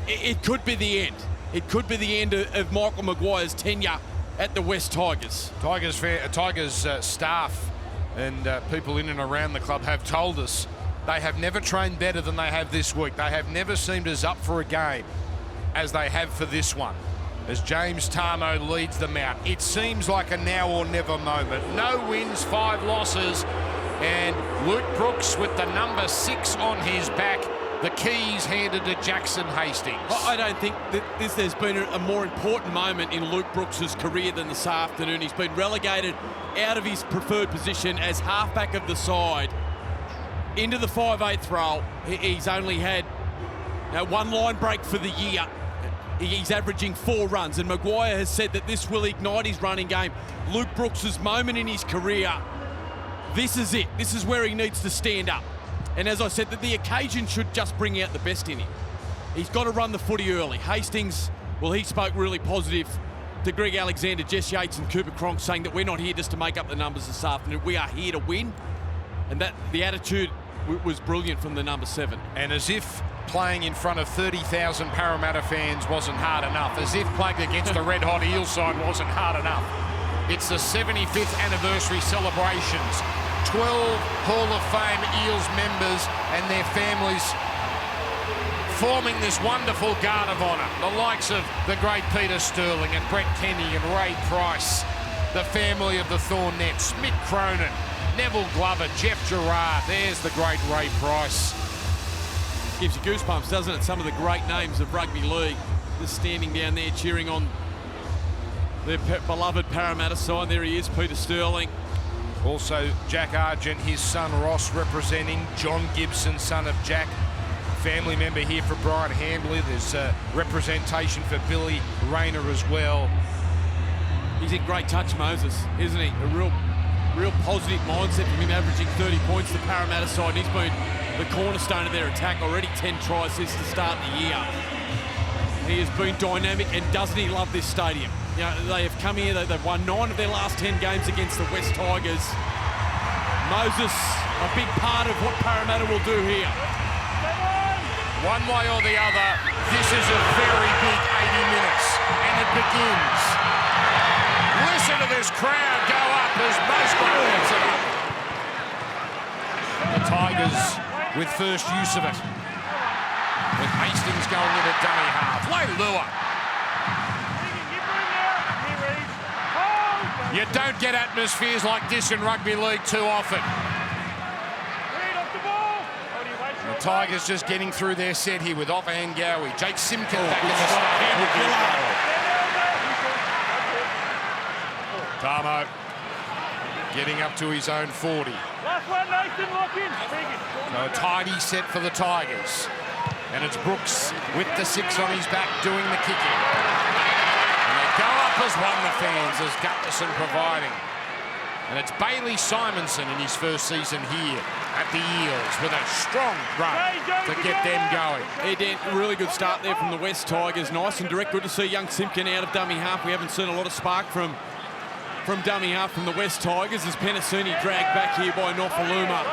it could be the end. It could be the end of Michael Maguire's tenure at the West Tigers. Tigers staff and people in and around the club have told us they have never trained better than they have this week. They have never seemed as up for a game as they have for this one. As James Tarmo leads them out, it seems like a now or never moment. No wins, 5 losses, and Luke Brooks with the number 6 on his back. The keys handed to Jackson Hastings. I don't think that there's been a more important moment in Luke Brooks' career than this afternoon. He's been relegated out of his preferred position as halfback of the side into the 5/8 role. He's only had one line break for the year. He's averaging 4 runs, and Maguire has said that this will ignite his running game. Luke Brooks' moment in his career, this is it. This is where he needs to stand up. And as I said, that the occasion should just bring out the best in him. He's got to run the footy early. Hastings, well, he spoke really positive to Greg Alexander, Jess Yates and Cooper Cronk, saying that we're not here just to make up the numbers this afternoon. We are here to win. And that the attitude was brilliant from the number 7. And as if playing in front of 30,000 Parramatta fans wasn't hard enough, as if playing against the red-hot Eel side wasn't hard enough. It's the 75th anniversary celebrations. 12 Hall of Fame Eels members and their families forming this wonderful guard of honour. The likes of the great Peter Sterling and Brett Kenny and Ray Price, the family of the Thornettes, Mick Cronin, Neville Glover, Jeff Gerard. There's the great Ray Price. Gives you goosebumps, doesn't it? Some of the great names of rugby league just standing down there cheering on their beloved Parramatta side. There he is, Peter Sterling. Also, Jack Argent, his son Ross representing. John Gibson, son of Jack, family member here for Brian Hambley. There's representation for Billy Rayner as well. He's in great touch, Moses, isn't he? A real positive mindset from him, averaging 30 points to the Parramatta side. He's been the cornerstone of their attack, already 10 tries since the start of the year. He has been dynamic, and doesn't he love this stadium? You know, they have come here, they've won 9 of their last 10 games against the West Tigers. Moses, a big part of what Parramatta will do here. One way or the other, this is a very big 80 minutes, and it begins. Listen to this crowd go up as most crowds it up. The Tigers with first use of it. With Hastings going into dummy half. Lay lure. You don't get atmospheres like this in rugby league too often. The Tigers just getting through their set here with Offa Hengawi. Jake Simkin back in the stadium. Tarmo getting up to his own 40. Last one, Nathan, lock in. So a tidy set for the Tigers. And it's Brooks with the 6 on his back doing the kicking. And they go up as one, the fans, as Gutterson providing. And it's Bailey Simonson in his first season here at the Eels with a strong run to get them going. He did a really good start there from the West Tigers. Nice and direct. Good to see young Simpkin out of dummy half. We haven't seen a lot of spark from dummy half from the West Tigers as Penasuni dragged back here by Nofaluma.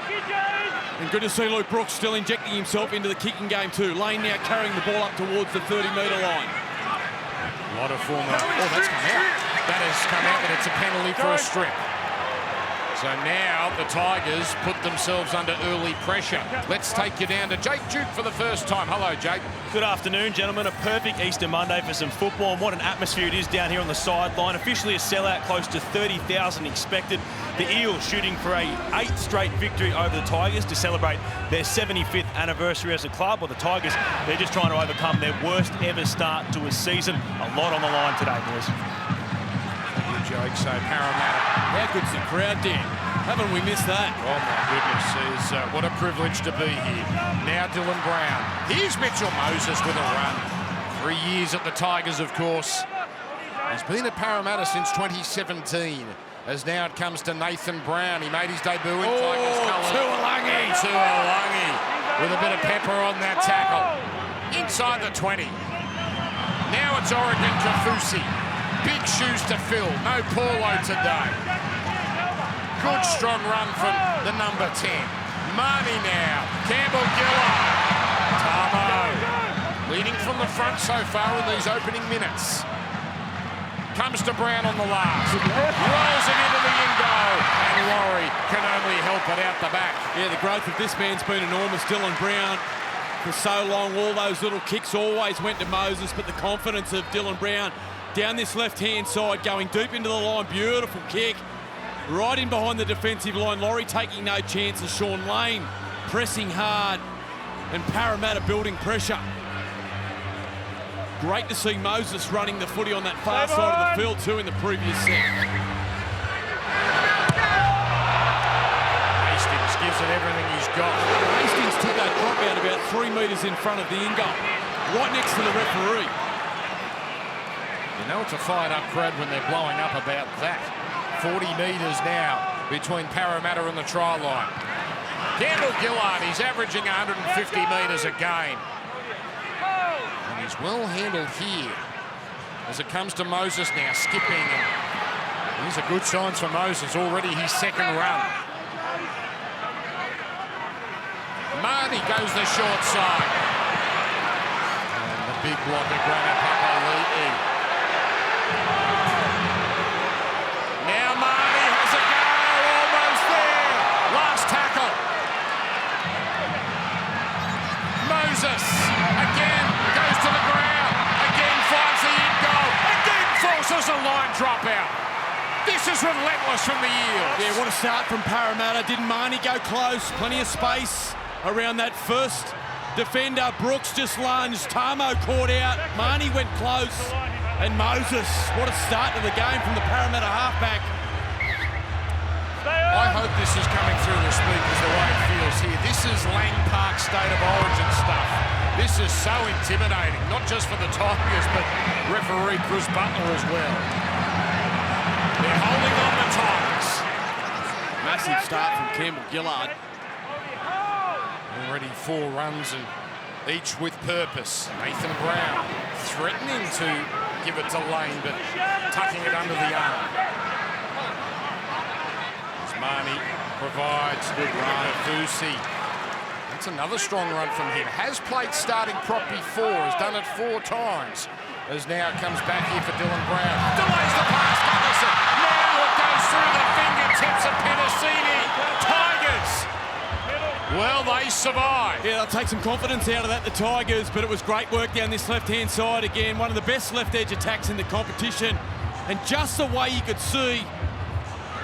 And good to see Luke Brooks still injecting himself into the kicking game too. Lane now carrying the ball up towards the 30-metre line. A lot of former. Oh, that's come out. That has come out, but it's a penalty for a strip. So now the Tigers put themselves under early pressure. Let's take you down to Jake Duke for the first time. Hello, Jake. Good afternoon, gentlemen. A perfect Easter Monday for some football, and what an atmosphere it is down here on the sideline. Officially a sellout, close to 30,000 expected. The Eels shooting for a 8th straight victory over the Tigers to celebrate their 75th anniversary as a club. Well, the Tigers, they're just trying to overcome their worst ever start to a season. A lot on the line today, boys. Jake, so Parramatta. How good's the crowd, Dan? Haven't we missed that? Oh my goodness, what a privilege to be here. Now Dylan Brown. Here's Mitchell Moses with a run. 3 years at the Tigers, of course. He's been at Parramatta since 2017. As now it comes to Nathan Brown. He made his debut in Tigers colours. Tuolangi with a bit of pepper on that tackle. Inside the 20. Now it's Oregon Kafusi. Big shoes to fill. No Paulo today. Good strong run from the number 10. Marnie now. Campbell Gillard. Tarmo. leading from the front so far in these opening minutes. Comes to Brown on the last. Rolls it into the in goal. And Laurie can only help it out the back. Yeah, the growth of this man's been enormous. Dylan Brown, for so long, all those little kicks always went to Moses, but the confidence of Dylan Brown down this left-hand side, going deep into the line, beautiful kick. Right in behind the defensive line. Laurie taking no chances. Sean Lane pressing hard. And Parramatta building pressure. Great to see Moses running the footy on that far side of the field too in the previous set. Hastings gives it everything he's got. Hastings took that drop out about 3 metres in front of the in goal, right next to the referee. You know it's a fired-up crowd when they're blowing up about that. 40 metres now between Parramatta and the try line. Campbell Gillard, he's averaging 150 metres a game. And he's well handled here as it comes to Moses now, skipping. And these are good signs for Moses, already his second run. Marty goes the short side. And the big block of Granite Papali'i. Now Marty has a go, almost there. Last tackle. Moses again goes to the ground. Again finds the in goal. Again forces a line dropout. This is relentless from the Eels. Yeah, what a start from Parramatta. Didn't Marnie go close? Plenty of space around that first defender. Brooks just lunged. Tamo caught out. Marnie went close. And Moses, what a start to the game from the Parramatta halfback. I hope this is coming through the speakers the way it feels here. This is Lang Park State of Origin stuff. This is so intimidating, not just for the Tigers, but referee Chris Butler as well. They're holding on the Tigers. Massive start from Campbell Gillard. Already 4 runs, and each with purpose. Nathan Brown threatening to give it to Lane, but tucking it under the arm. Marnie provides good run. Fusi. That's another strong run from him. Has played starting prop before, has done it 4 times. As now it comes back here for Dylan Brown. Delays the pass, Douglason. Now it goes through the fingertips of Penasini. Tigers. Well, they survive. Yeah, they'll take some confidence out of that, the Tigers, but it was great work down this left-hand side again. One of the best left-edge attacks in the competition. And just the way you could see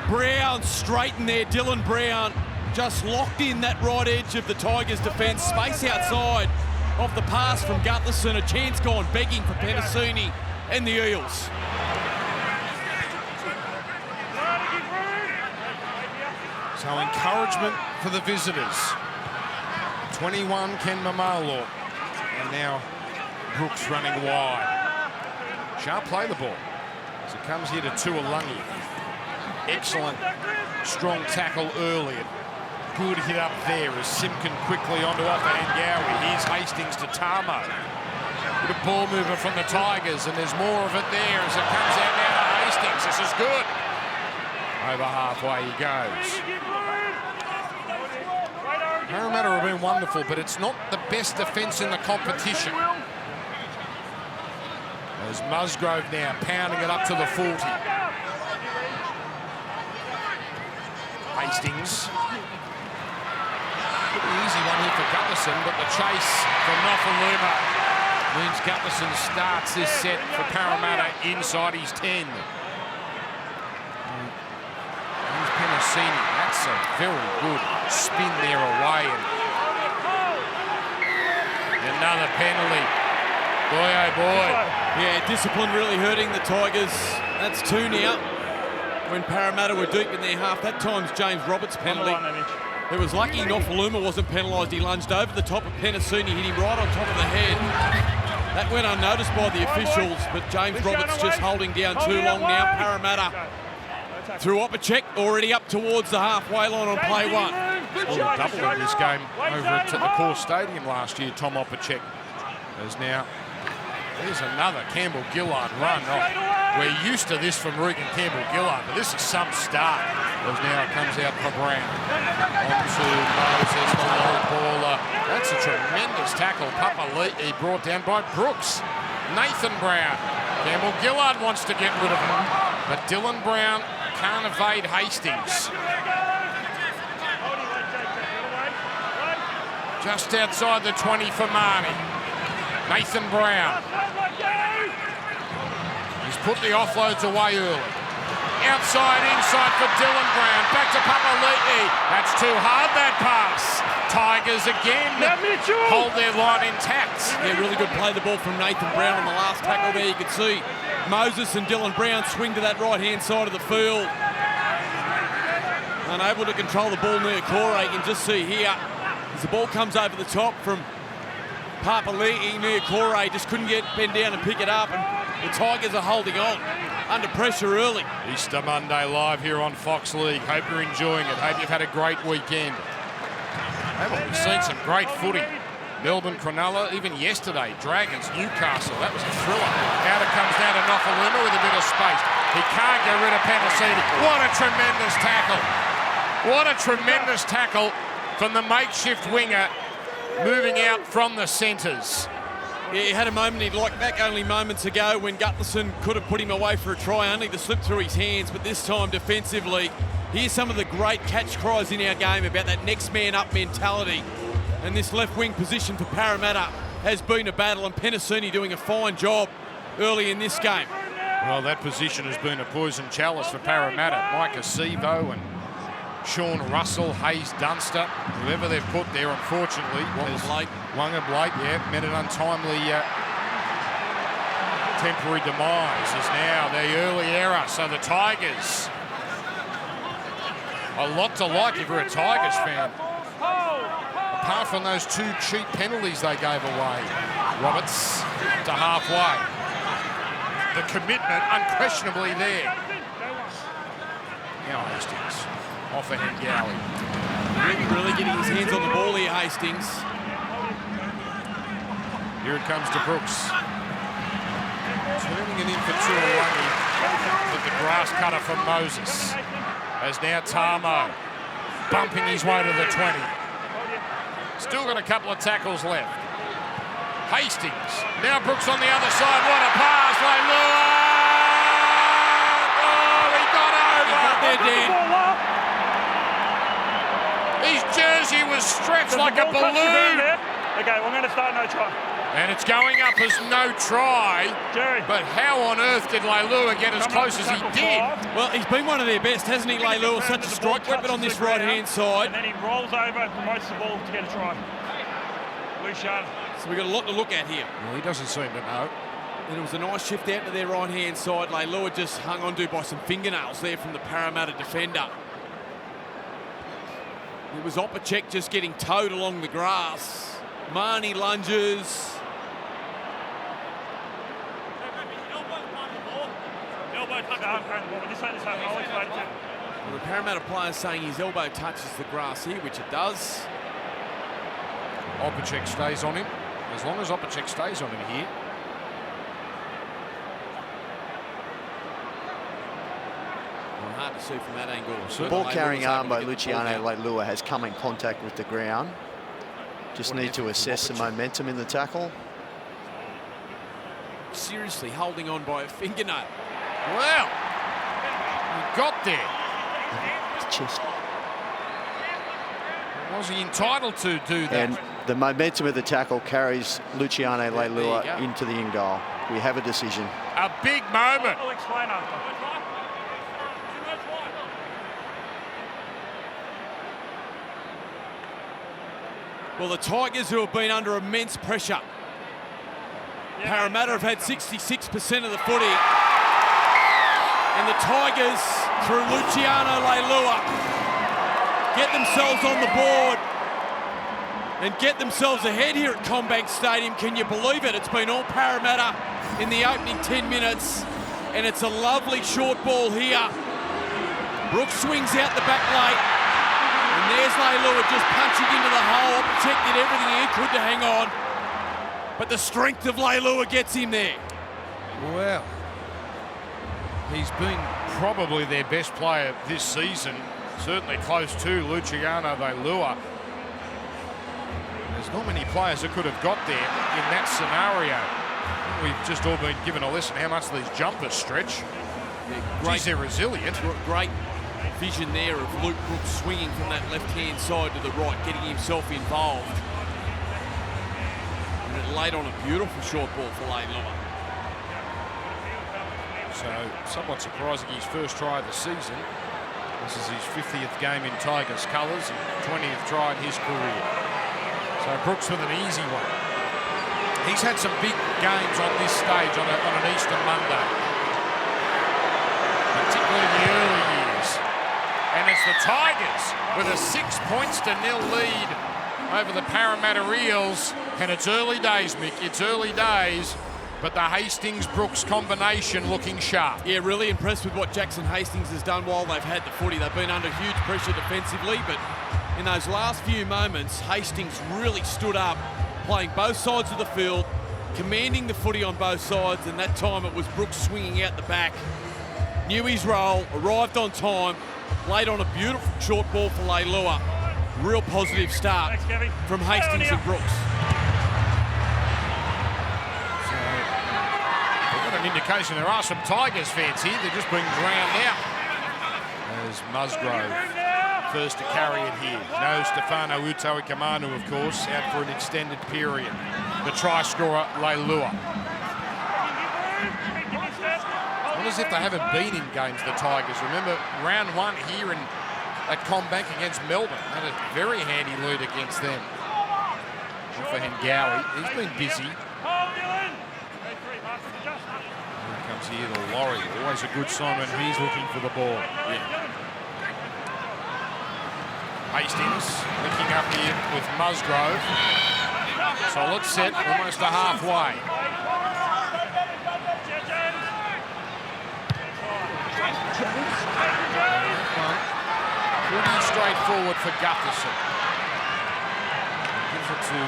Brown straight in there, Dylan Brown just locked in that right edge of the Tigers' defence. Space outside of the pass from Gutherson. A chance gone begging for Penasini and the Eels. So encouragement for the visitors. 21, Ken Mamalo. And now Brooks running wide. Sharp play the ball. As it comes here to Tuolungi. Excellent, strong tackle early. Good hit up there as Simpkin quickly onto offer Ngawi. Here's Hastings to Tamo. Good ball mover from the Tigers, and there's more of it there as it comes out now to Hastings. This is good. Over halfway he goes. Parramatta have been wonderful, but it's not the best defence in the competition. As Musgrove now pounding it up to the 40. Hastings. Pretty easy one here for Gutherson, but the chase from Nofaluma means Gutherson starts this set for Parramatta inside his 10. Here's Penasini. That's a very good spin there away. And another penalty. Boy, oh boy. Yeah, discipline really hurting the Tigers. That's 2 now. When Parramatta were deep in their half, that time's James Roberts' penalty. It was lucky Nofaluma wasn't penalised. He lunged over the top of Penasini, hit him right on top of the head. That went unnoticed by the officials, but James Roberts just holding down too long now. Parramatta through Opacek, already up towards the halfway line on play 1. Well, double in this game over at the Core Stadium last year, Tom Opacek. As now, there's another Campbell Gillard run. Oh, we're used to this from Regan Campbell Gillard, but this is some start. As now it comes out for Brown. Onto Moses, the low baller. That's a tremendous tackle. Papali'i brought down by Brooks. Nathan Brown. Campbell Gillard wants to get rid of him, but Dylan Brown can't evade Hastings. Just outside the 20 for Marnie. Nathan Brown. He's put the offloads away early. Outside, inside for Dylan Brown. Back to Papali'i. That's too hard, that pass. Tigers again hold their line intact. Yeah, really good play the ball from Nathan Brown on the last tackle there. You could see Moses and Dylan Brown swing to that right-hand side of the field. Unable to control the ball near Corey. You can just see here, as the ball comes over the top from Papali'i near Corey, just couldn't get bend down and pick it up, and the Tigers are holding on under pressure early. Easter Monday live here on Fox League. Hope you're enjoying it. Hope you've had a great weekend. We've seen some great footy. Melbourne, Cronulla, even yesterday, Dragons, Newcastle. That was a thriller. Now it comes down to Nofaluma with a bit of space. He can't get rid of Penasini. What a tremendous tackle. What a tremendous tackle from the makeshift winger moving out from the centres. Yeah, he had a moment he'd like back only moments ago when Gutlerson could have put him away for a try, only to slip through his hands, but this time defensively, here's some of the great catch cries in our game about that next man up mentality. And this left wing position for Parramatta has been a battle, and Penasini doing a fine job early in this game. Well, that position has been a poison chalice for Parramatta. Micah Sevo and Sean Russell, Hayes Dunster, whoever they've put there, unfortunately. Wanga Blake, yeah, met an untimely temporary demise is now the early error. So the Tigers, a lot to like if you're a Tigers fan. Apart from those two cheap penalties they gave away. Roberts to halfway. The commitment unquestionably there. Now Hastings off ahead Gowie. Really getting his hands on the ball here, Hastings. Here it comes to Brooks. Turning it in for Tuolungi with the grass cutter from Moses. As now Tamo bumping his way to the 20. Still got a couple of tackles left. Hastings. Now Brooks on the other side. What a pass. Leilua! Oh, he got over. His jersey was stretched like a balloon. Okay, we're going to start no try. And it's going up as no try. Jerry. But how on earth did Leilua get as close as he did? Well, he's been one of their best, hasn't he, Leilua? Such a strike weapon on this right-hand side. And then he rolls over and promotes the ball to get a try. Luciano. So we've got a lot to look at here. Well, he doesn't seem to know. And it was a nice shift out to their right-hand side. Leilua just hung on to by some fingernails there from the Parramatta defender. It was Opacek just getting towed along the grass. Marnie lunges. Well, the Parramatta player saying his elbow touches the grass here, which it does. Opacek stays on him. As long as Opacek stays on him here. Well, hard to see from that angle. The ball carrying arm by Luciano Leilua has come in contact with the ground. Just need to assess the momentum in the tackle. Seriously holding on by a fingernail. Well, he got there. Just. Was he entitled to do that? And the momentum of the tackle carries Luciano Leilua into the in goal. We have a decision. A big moment. I'll explain after. Well, the Tigers, who have been under immense pressure. Parramatta have had 66% of the footy. And the Tigers, through Luciano Leilua, get themselves on the board and get themselves ahead here at CommBank Stadium. Can you believe it? It's been all Parramatta in the opening 10 minutes, and it's a lovely short ball here. Brooks swings out the back late, and there's Leilua just punching into the hole, protected everything he could to hang on. But the strength of Leilua gets him there. Well, he's been probably their best player this season. Certainly close to Luciano Leilua. There's not many players that could have got there in that scenario. We've just all been given a lesson how much these jumpers stretch. Geez, they're resilient. Great vision there of Luke Brooks swinging from that left-hand side to the right, getting himself involved. And it laid on a beautiful short ball for Leilua. So, somewhat surprising, his first try of the season. This is his 50th game in Tigers colours and 20th try in his career. So Brooks with an easy one. He's had some big games on this stage on an Easter Monday, particularly in the early years. And it's the Tigers with a 6-0 lead over the Parramatta Eels. And it's early days, Mick. It's early days. But the Hastings-Brooks combination looking sharp. Yeah, really impressed with what Jackson Hastings has done while they've had the footy. They've been under huge pressure defensively, but in those last few moments, Hastings really stood up, playing both sides of the field, commanding the footy on both sides, and that time it was Brooks swinging out the back. Knew his role, arrived on time, laid on a beautiful short ball for Leilua. Real positive start from Hastings and Brooks. An indication there are some Tigers fans here. They're just being drowned out. As Musgrove first to carry it here. No Stefano Utauikamanu, of course, out for an extended period. The try scorer, Leilua. Well, as if they haven't been in games, the Tigers. Remember, round one here at CommBank against Melbourne. Had a very handy lead against them. For Hengawi, he's been busy. Comes here to Laurie, always a good sign when he's looking for the ball. Yeah. Hastings linking up here with Musgrove. Solid set, almost to halfway. Pretty straightforward for Gutherson. Gives it to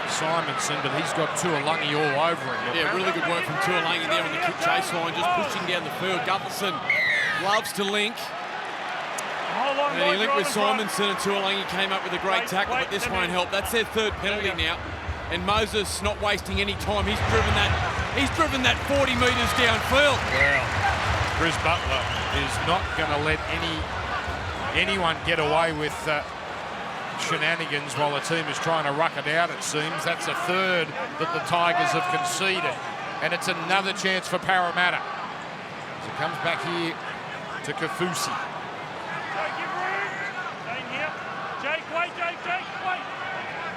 Simonson, but he's got Tuolungi all over him. Yeah, really good work from Tuolungi there on the kick chase line, just pushing down the field. Gutherson loves to link. And he linked with Simonson, and Tuolungi came up with a great tackle, but this won't help. That's their third penalty now. And Moses not wasting any time. He's driven that 40 metres downfield. Well, Chris Butler is not going to let anyone get away with shenanigans while the team is trying to ruck it out, it seems. That's a third that the Tigers have conceded. And it's another chance for Parramatta. As it comes back here to Kafusi.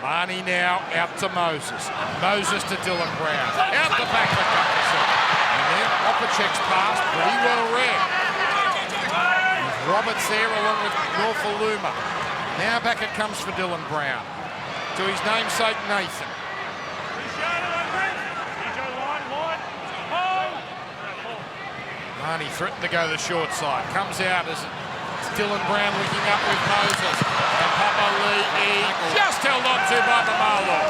Marnie now out to Moses. Moses to Dylan Brown. Out the back for Gutherson. And then Opacek's pass, pretty well read. Roberts there along with Norfoluma. Now back it comes for Dylan Brown. To his namesake Nathan. Marnie threatened to go the short side. Comes out as Dylan Brown looking up with Moses. And Papa Lee just held on to by Mamalo.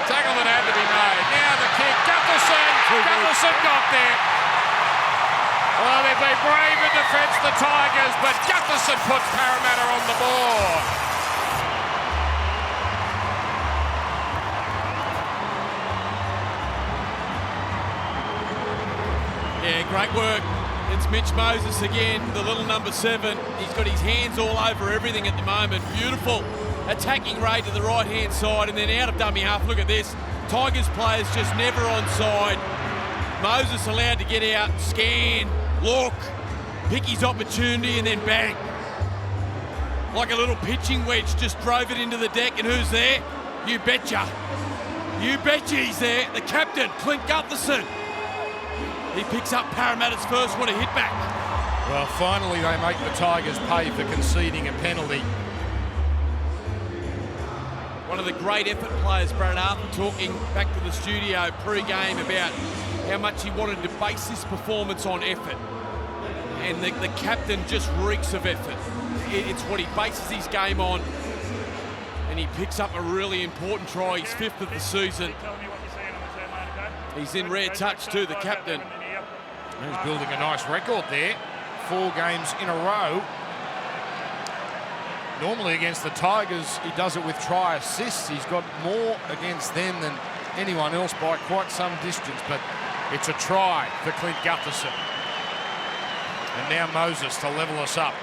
Tackle that had to be made. Now the kick. Gutherson got there. Well, they've been brave in defence, the Tigers, but Gutherson puts Parramatta on the board. Yeah, great work. It's Mitch Moses again, the little number 7. He's got his hands all over everything at the moment. Beautiful attacking rate to the right-hand side, and then out of dummy half. Look at this. Tigers players just never onside. Moses allowed to get out, scan, look, pick his opportunity, and then bang. Like a little pitching wedge, just drove it into the deck, and who's there? You betcha. You betcha he's there. The captain, Clint Gutherson. He picks up Parramatta's first one, a hit back. Well, finally they make the Tigers pay for conceding a penalty. One of the great effort players, Brad Arthur, talking back to the studio pre-game about how much he wanted to base this performance on effort. And the captain just reeks of effort. It's what he bases his game on. And he picks up a really important try, his 5th of the season. He's in rare touch too, the captain. He's building a nice record there. 4 games in a row. Normally against the Tigers, he does it with try assists. He's got more against them than anyone else by quite some distance, but it's a try for Clint Gutherson. And now Moses to level us up.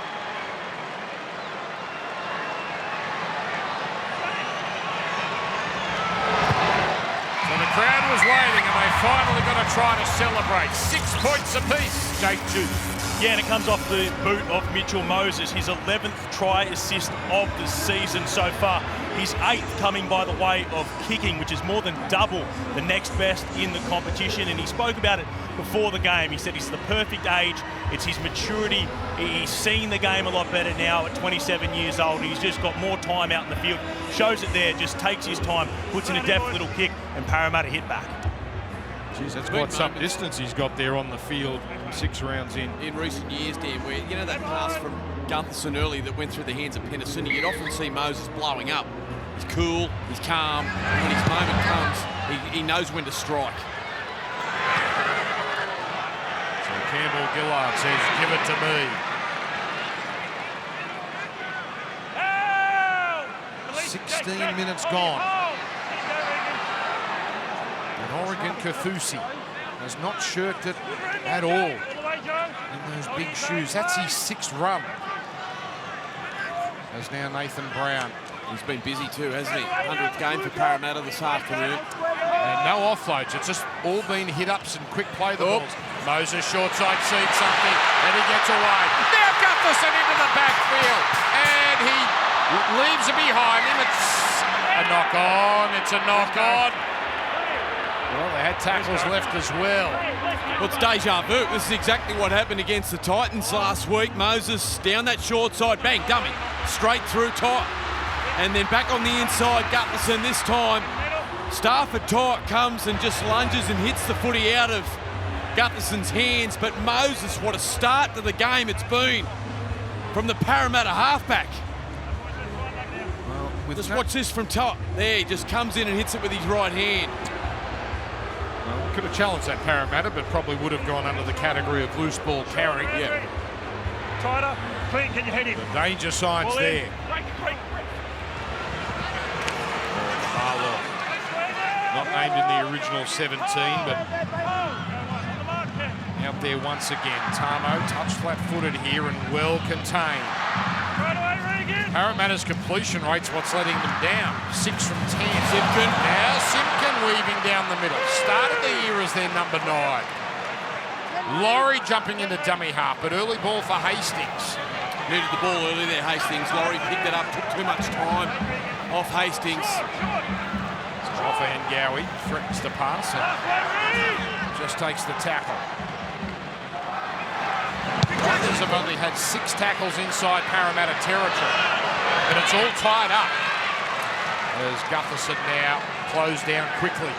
So the crowd was waiting, and they finally got to try to celebrate. 6 points apiece, Jake Juice. Yeah, and it comes off the boot of Mitchell Moses, his 11th try assist of the season so far. His 8th coming by the way of kicking, which is more than double the next best in the competition. And he spoke about it before the game. He said it's the perfect age. It's his maturity. He's seen the game a lot better now at 27 years old. He's just got more time out in the field. Shows it there, just takes his time, puts in a deft little kick, and Parramatta hit back. Jeez, that's quite some distance he's got there on the field 6 rounds in. In recent years, Dan, where, you know, that pass from Gutherson early that went through the hands of Penasuni, you'd often see Moses blowing up. He's cool, he's calm, and when his moment comes, he knows when to strike. So Campbell Gillard says, give it to me. 16 minutes gone. And Oregon Kaufusi has not shirked it at all in those big shoes. That's his 6th run. As now Nathan Brown. He's been busy too, hasn't he? 100th game for Parramatta this afternoon. And no offloads. It's just all been hit-ups and quick play the balls. Moses short side sees something, and he gets away. Now Gutherson into the backfield, and he leaves it behind him. It's a knock-on. It's a knock-on. Well, they had tackles left as well. Well, it's deja vu. This is exactly what happened against the Titans last week. Moses down that short side, bang, dummy, straight through tight. And then back on the inside, Gutherson this time. Stafford tight comes and just lunges and hits the footy out of Gutherson's hands. But Moses, what a start to the game it's been from the Parramatta halfback. Well, just watch this from top. There, he just comes in and hits it with his right hand. Well, could have challenged that Parramatta, but probably would have gone under the category of loose ball carrying. Yeah. Tighter, clean, can you head him? The danger signs there. Marlow, not named in the original 17, but out there once again. Tamo, touch flat-footed here and well contained. Parramatta's completion rate's what's letting them down. 6 from 10. Simpkin. Now Simpkin weaving down the middle. Started the year as their number 9. Laurie jumping into dummy half, but early ball for Hastings. Needed the ball early there, Hastings. Laurie picked it up, took too much time off Hastings. Offhand Gowie threatens to pass and just takes the tackle. Tigers have only had 6 tackles inside Parramatta territory, but it's all tied up as Gutherson now closed down quickly.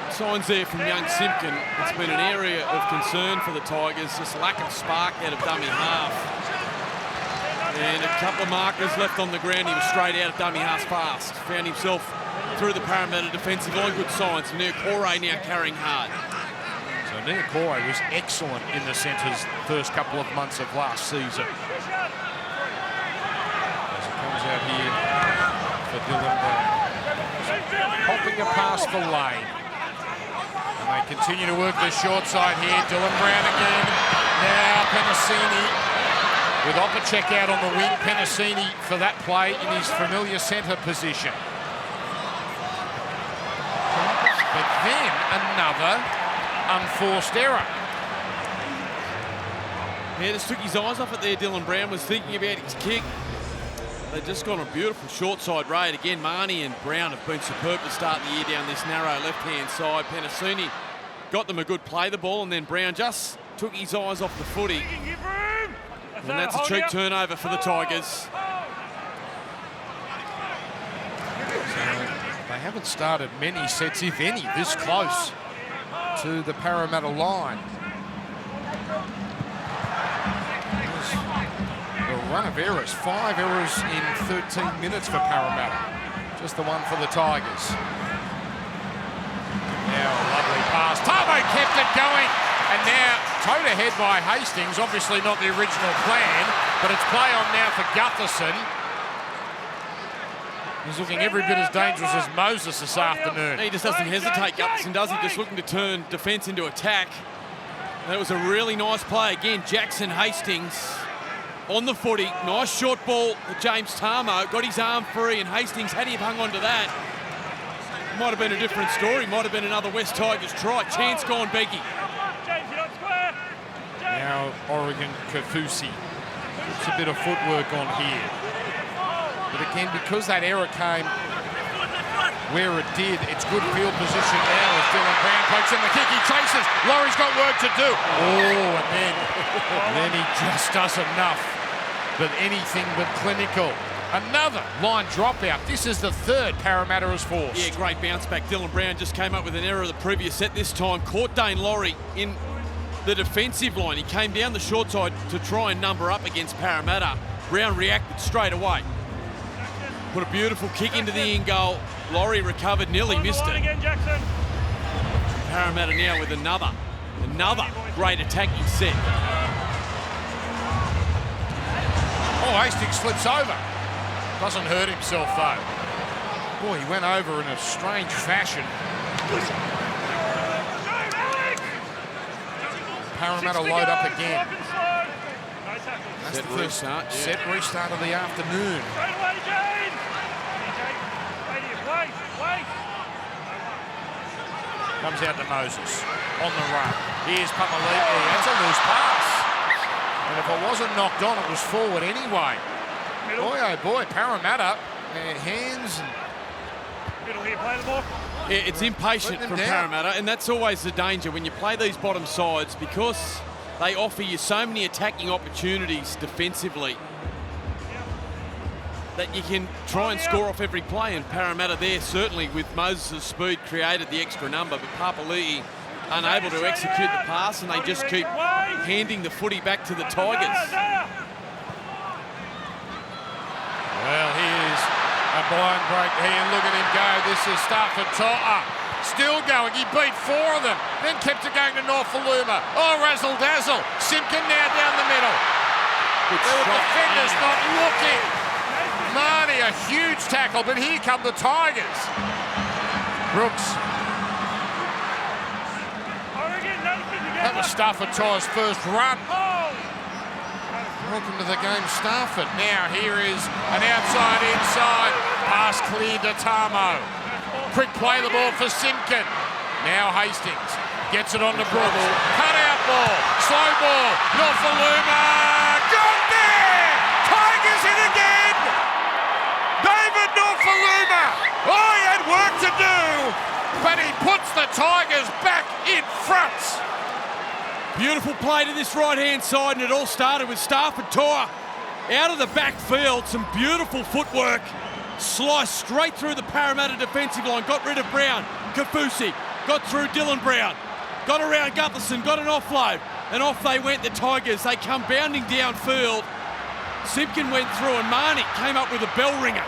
Signs there from young Simpkin. It's been an area of concern for the Tigers, just lack of spark out of dummy half. And a couple of markers left on the ground. He was straight out of dummy half fast. Found himself through the Parramatta defensive line. Good signs. Niokore now carrying hard. So Niokore was excellent in the centres first couple of months of last season. As it comes out here for Dylan Brown. Popping a pass for Lane. And they continue to work the short side here. Dylan Brown again. Now Penasini with Opacek out on the wing. Penasini for that play in his familiar centre position. But then another unforced error. Yeah, just took his eyes off it there. Dylan Brown was thinking about his kick. They've just got a beautiful short side raid. Again, Marnie and Brown have been superb to start the year down this narrow left-hand side. Penasini got them a good play the ball, and then Brown just took his eyes off the footy. And that's a cheap turnover for the Tigers. They haven't started many sets, if any, this close to the Parramatta line. A run of errors, 5 errors in 13 minutes for Parramatta. Just the one for the Tigers. Now a lovely pass. Tamo kept it going, and now towed ahead by Hastings, obviously not the original plan, but it's play on now for Gutherson. He's looking every bit as dangerous as Moses this afternoon. He just doesn't hesitate, Gutherson, does he? Just looking to turn defence into attack. That was a really nice play. Again, Jackson Hastings on the footy. Nice short ball for James Tarmo. Got his arm free, and Hastings, had he hung on to that, might have been a different story. Might have been another West Tigers try. Chance gone, Becky. Now Oregon Kafusi puts a bit of footwork on here. But again, because that error came where it did, it's good field position now as Dylan Brown pokes in the kick. He chases. Laurie's got work to do. Oh, and then he just does enough. But anything but clinical. Another line dropout. This is the third Parramatta has forced. Yeah, great bounce back. Dylan Brown just came up with an error the previous set. This time caught Dane Laurie in the defensive line. He came down the short side to try and number up against Parramatta. Brown reacted straight away. Put a beautiful kick into the in goal. Laurie recovered, nearly missed it. Parramatta now with another great attacking set. Oh, Hastings flips over. Doesn't hurt himself though. Boy, he went over in a strange fashion. Parramatta load up again. That's the first set restart of the afternoon. Comes out to Moses on the run. Here's Papali'i. That's a loose pass. And if it wasn't knocked on, it was forward anyway. Boy, oh boy, Parramatta, their hands. Middle here, play the ball. Yeah, it's impatient from Parramatta, and that's always the danger when you play these bottom sides, because they offer you so many attacking opportunities defensively that you can try and score off every play. And Parramatta there, certainly with Moses' speed, created the extra number, but Papali'i unable to execute the pass, and they just keep handing the footy back to the Tigers. Well, here's a blind break here. Look at him go. This is Stafford To'a. Still going. He beat 4 of them. Then kept it going to Norfoluma. Oh, razzle dazzle. Simpkin now down the middle. The defenders not looking. Marnie, a huge tackle, but here come the Tigers. Brooks. That was Stafford To'a's first run. Welcome to the game, Stafford. Now here is an inside pass cleared to Tarmo. Quick play the ball for Simpkin. Now Hastings gets it on to Brooks. Cut out ball, slow ball, Norfoluma. Got there! Tigers in again! David Norfoluma. Oh, he had work to do, but he puts the Tigers back in front. Beautiful play to this right-hand side, and it all started with Stafford To'a out of the backfield. Some beautiful footwork. Sliced straight through the Parramatta defensive line. Got rid of Brown. Kafusi got through Dylan Brown. Got around Gutherson. Got an offload. And off they went, the Tigers. They come bounding downfield. Simpkin went through, and Marnie came up with a bell ringer.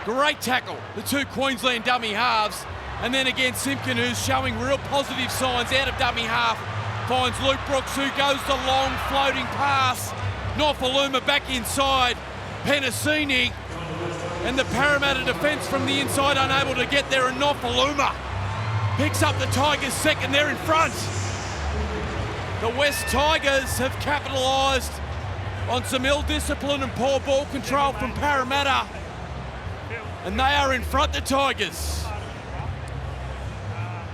Great tackle. The two Queensland dummy halves. And then again, Simpkin, who's showing real positive signs out of dummy half, finds Luke Brooks, who goes the long floating pass. Norfoluma back inside. Penasini and the Parramatta defence from the inside unable to get there, and Norfoluma picks up the Tigers second. They're in front. The West Tigers have capitalised on some ill discipline and poor ball control from Parramatta, and they are in front, the Tigers.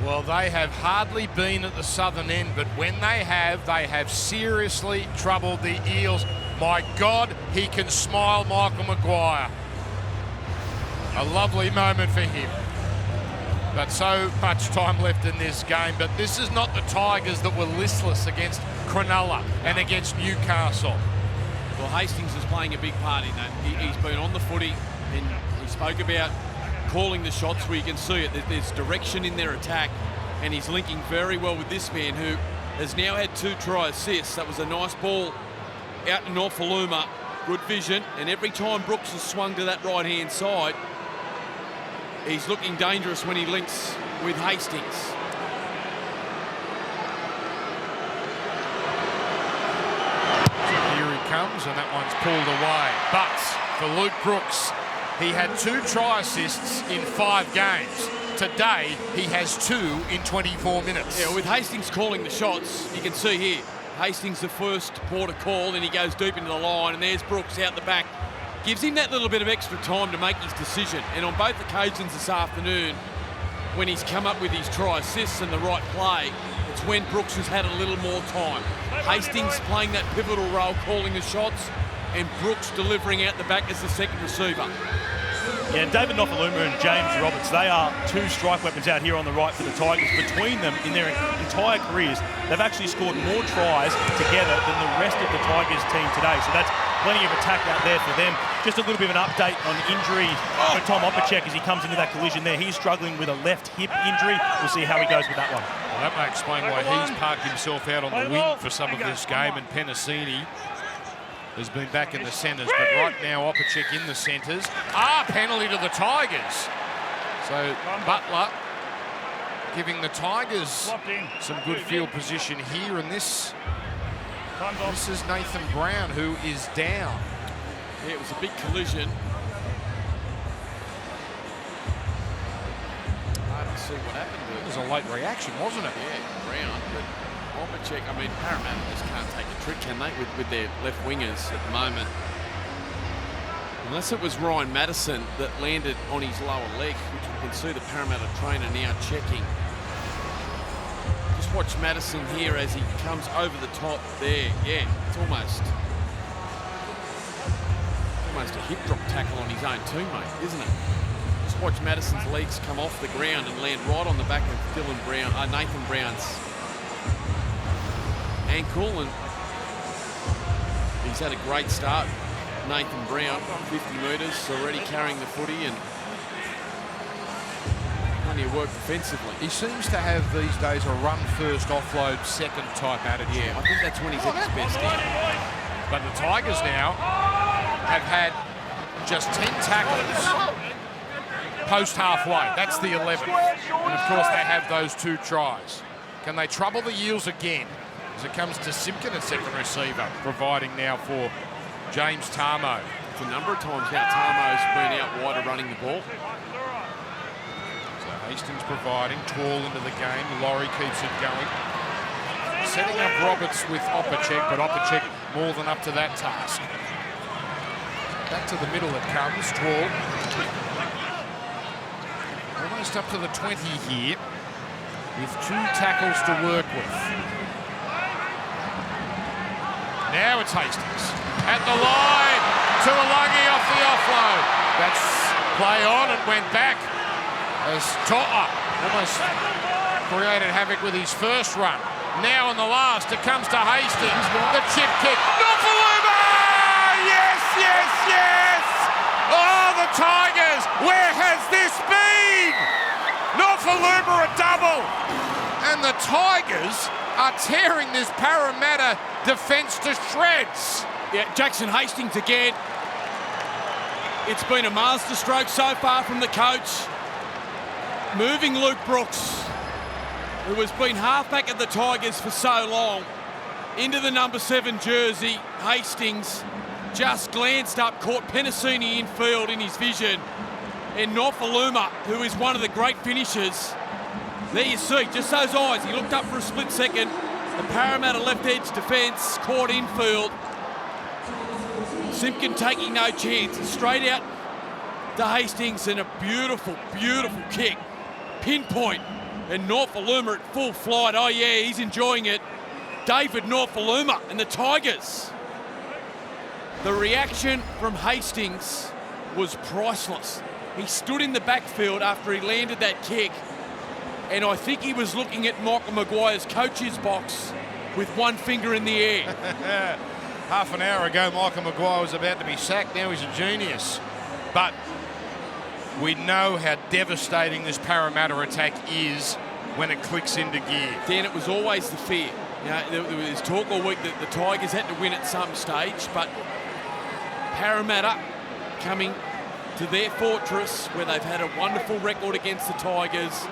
Well, they have hardly been at the southern end, but when they have seriously troubled the Eels. My God, he can smile, Michael Maguire. A lovely moment for him. But so much time left in this game. But this is not the Tigers that were listless against Cronulla and against Newcastle. Well, Hastings is playing a big part in that. He's been on the footy, and he spoke about calling the shots where you can see it. There's direction in their attack, and he's linking very well with this man who has now had 2 try assists. That was a nice ball out to Norfoluma. Good vision, and every time Brooks has swung to that right-hand side, he's looking dangerous when he links with Hastings. comes, and that one's pulled away. But for Luke Brooks, he had 2 try assists in 5 games. Today, he has 2 in 24 minutes. Yeah, with Hastings calling the shots, you can see here, Hastings the first port of call, and he goes deep into the line, and there's Brooks out the back. Gives him that little bit of extra time to make his decision. And on both occasions this afternoon, when he's come up with his try assists and the right play, it's when Brooks has had a little more time. Hastings playing that pivotal role, calling the shots, and Brooks delivering out the back as the second receiver. Yeah, David Nofaluma and James Roberts, they are 2 strike weapons out here on the right for the Tigers. Between them, in their entire careers, they've actually scored more tries together than the rest of the Tigers team today. So that's plenty of attack out there for them. Just a little bit of an update on injury for Tom Opacek as he comes into that collision there. He's struggling with a left hip injury. We'll see how he goes with that one. Well, that may explain why he's parked himself out on the wing for some of this game, and Penasini has been back in the centres, but right now Opacek in the centres. Penalty to the Tigers. So Butler giving the Tigers some good field position here, and this is Nathan Brown, who is down. Yeah, it was a big collision. Hard to see what happened to it. It was a late reaction, wasn't it? Yeah, Brown, but Opacek, I mean, Parramatta just can't take a trick, can they, with their left wingers at the moment? Unless it was Ryan Madison that landed on his lower leg, which we can see the Parramatta trainer now checking. Just watch Madison here as he comes over the top there. Yeah, it's almost a hip drop tackle on his own teammate, isn't it? Just watch Madison's legs come off the ground and land right on the back of Nathan Brown's ankle, and he's had a great start. Nathan Brown, 50 metres, already carrying the footy and plenty of work defensively. He seems to have these days a run first, offload second type attitude. Yeah, I think that's when he's at his best. But the Tigers now have had just 10 tackles post halfway. That's the 11th. And of course they have those 2 tries. Can they trouble the Eels again? As it comes to Simpkin at second receiver, providing now for James Tarmo. It's a number of times now Tarmo's been out wider running the ball. So Hastings providing, Twall into the game, Laurie keeps it going. Setting up Roberts with Opacek, but Opacek more than up to that task. Back to the middle it comes, Twall. Almost up to the 20 here, with 2 tackles to work with. Now it's Hastings. At the line, Tuolungi off the offload. That's play on and went back as To'a almost created havoc with his first run. Now in the last, it comes to Hastings. The chip kick. Nofaluma! Yes, yes, yes! Oh, the Tigers! Where has this been? Nofaluma a double! And the Tigers are tearing this Parramatta defence to shreds. Yeah, Jackson Hastings again. It's been a masterstroke so far from the coach. Moving Luke Brooks, who has been halfback at the Tigers for so long, into the number 7 jersey. Hastings just glanced up, caught Penasini in field in his vision. And Nofaluma, who is one of the great finishers, there you see, just those eyes. He looked up for a split second. The Parramatta left edge defence caught infield. Simpkin taking no chance. Straight out to Hastings, and a beautiful, beautiful kick. Pinpoint. And Nofaluma at full flight. Oh yeah, he's enjoying it. David Nofaluma and the Tigers. The reaction from Hastings was priceless. He stood in the backfield after he landed that kick, and I think he was looking at Michael Maguire's coach's box with one finger in the air. Half an hour ago, Michael Maguire was about to be sacked. Now he's a genius. But we know how devastating this Parramatta attack is when it clicks into gear. Dan, it was always the fear. You know, there was talk all week that the Tigers had to win at some stage, but Parramatta coming to their fortress where they've had a wonderful record against the Tigers,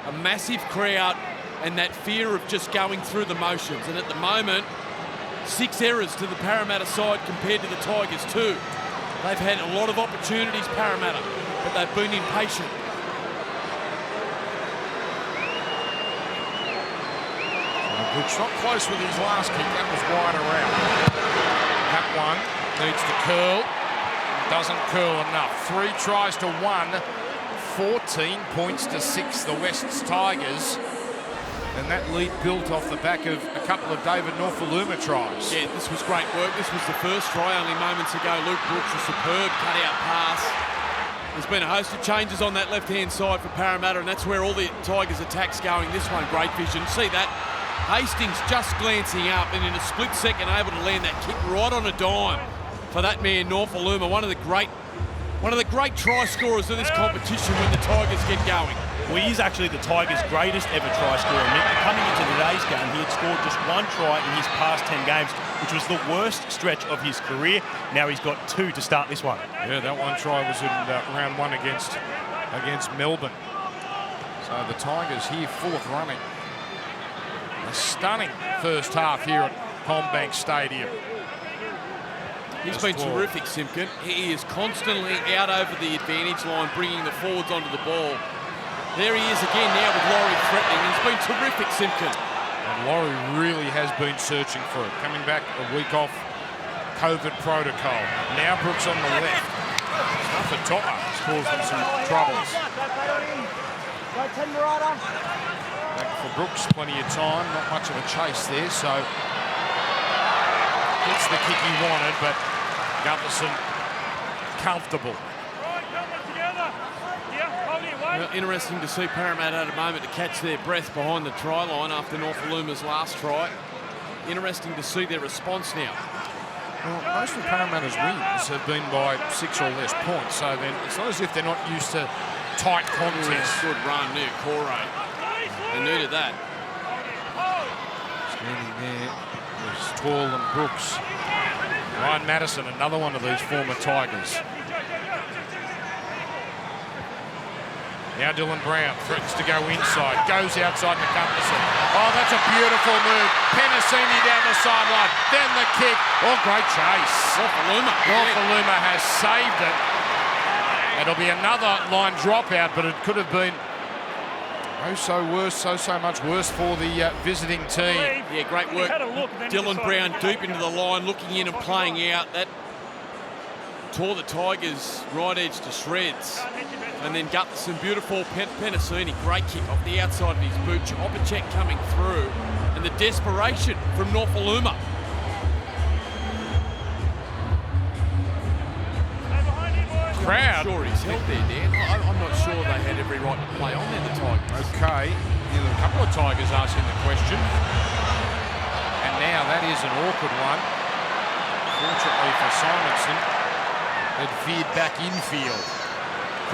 a massive crowd, and that fear of just going through the motions. And at the moment, 6 errors to the Parramatta side compared to the Tigers 2. They've had a lot of opportunities, Parramatta, but they've been impatient. Brooks not close with his last kick. That was wide around. That one needs to curl. Doesn't curl enough. 3 tries to 1. 14 points to 6, the West's Tigers. And that lead built off the back of a couple of David Norfoluma tries. Yeah, this was great work. This was the first try only moments ago. Luke Brooks, a superb cut-out pass. There's been a host of changes on that left-hand side for Parramatta, and that's where all the Tigers' attacks going. This one, great vision. See that? Hastings just glancing up and in a split second able to land that kick right on a dime for that man Norfoluma, one of the great try scorers of this competition when the Tigers get going. Well, he is actually the Tigers' greatest ever try scorer, Nick. Coming into today's game, he had scored just 1 try in his past 10 games, which was the worst stretch of his career. Now he's got 2 to start this one. Yeah, that 1 try was in round 1 against Melbourne. So the Tigers here full of running. A stunning first half here at CommBank Stadium. He's been terrific, Simpkin. He is constantly out over the advantage line, bringing the forwards onto the ball. There he is again now with Laurie threatening. He's been terrific, Simpkin. And Laurie really has been searching for it. Coming back a week off COVID protocol. Now Brooks on the left. Stuff at Topper has caused them some troubles. Back for Brooks, plenty of time. Not much of a chase there, so gets the kick he wanted, but Gutherson comfortable. Well, interesting to see Parramatta at a moment to catch their breath behind the try line after Norfolluma's last try. Interesting to see their response now. Well, most of Parramatta's wins have been by 6 or less points, so then it's not as if they're not used to tight contests. Good run near Corey. They needed that. Standing there was Tall and Brooks. Ryan Madison, another one of these former Tigers. Now Dylan Brown threatens to go inside, goes outside McGutherson. Oh, that's a beautiful move. Penasini down the sideline, then the kick. Oh, great chase. Norfoluma has saved it. It'll be another line dropout, but it could have been so much worse for the visiting team. Yeah, great work. Dylan Brown deep into the line, looking in and playing out. That tore the Tigers' right edge to shreds. And then Gutherson, beautiful. Penasini, great kick off the outside of his boot. Opacek coming through. And the desperation from Norfoluma. Crowd. Sure he's held there, Dan. I'm not sure they had every right to play on there, the Tigers. Okay, a couple of Tigers asking the question. And now that is an awkward one. Fortunately for Simonson, it veered back infield.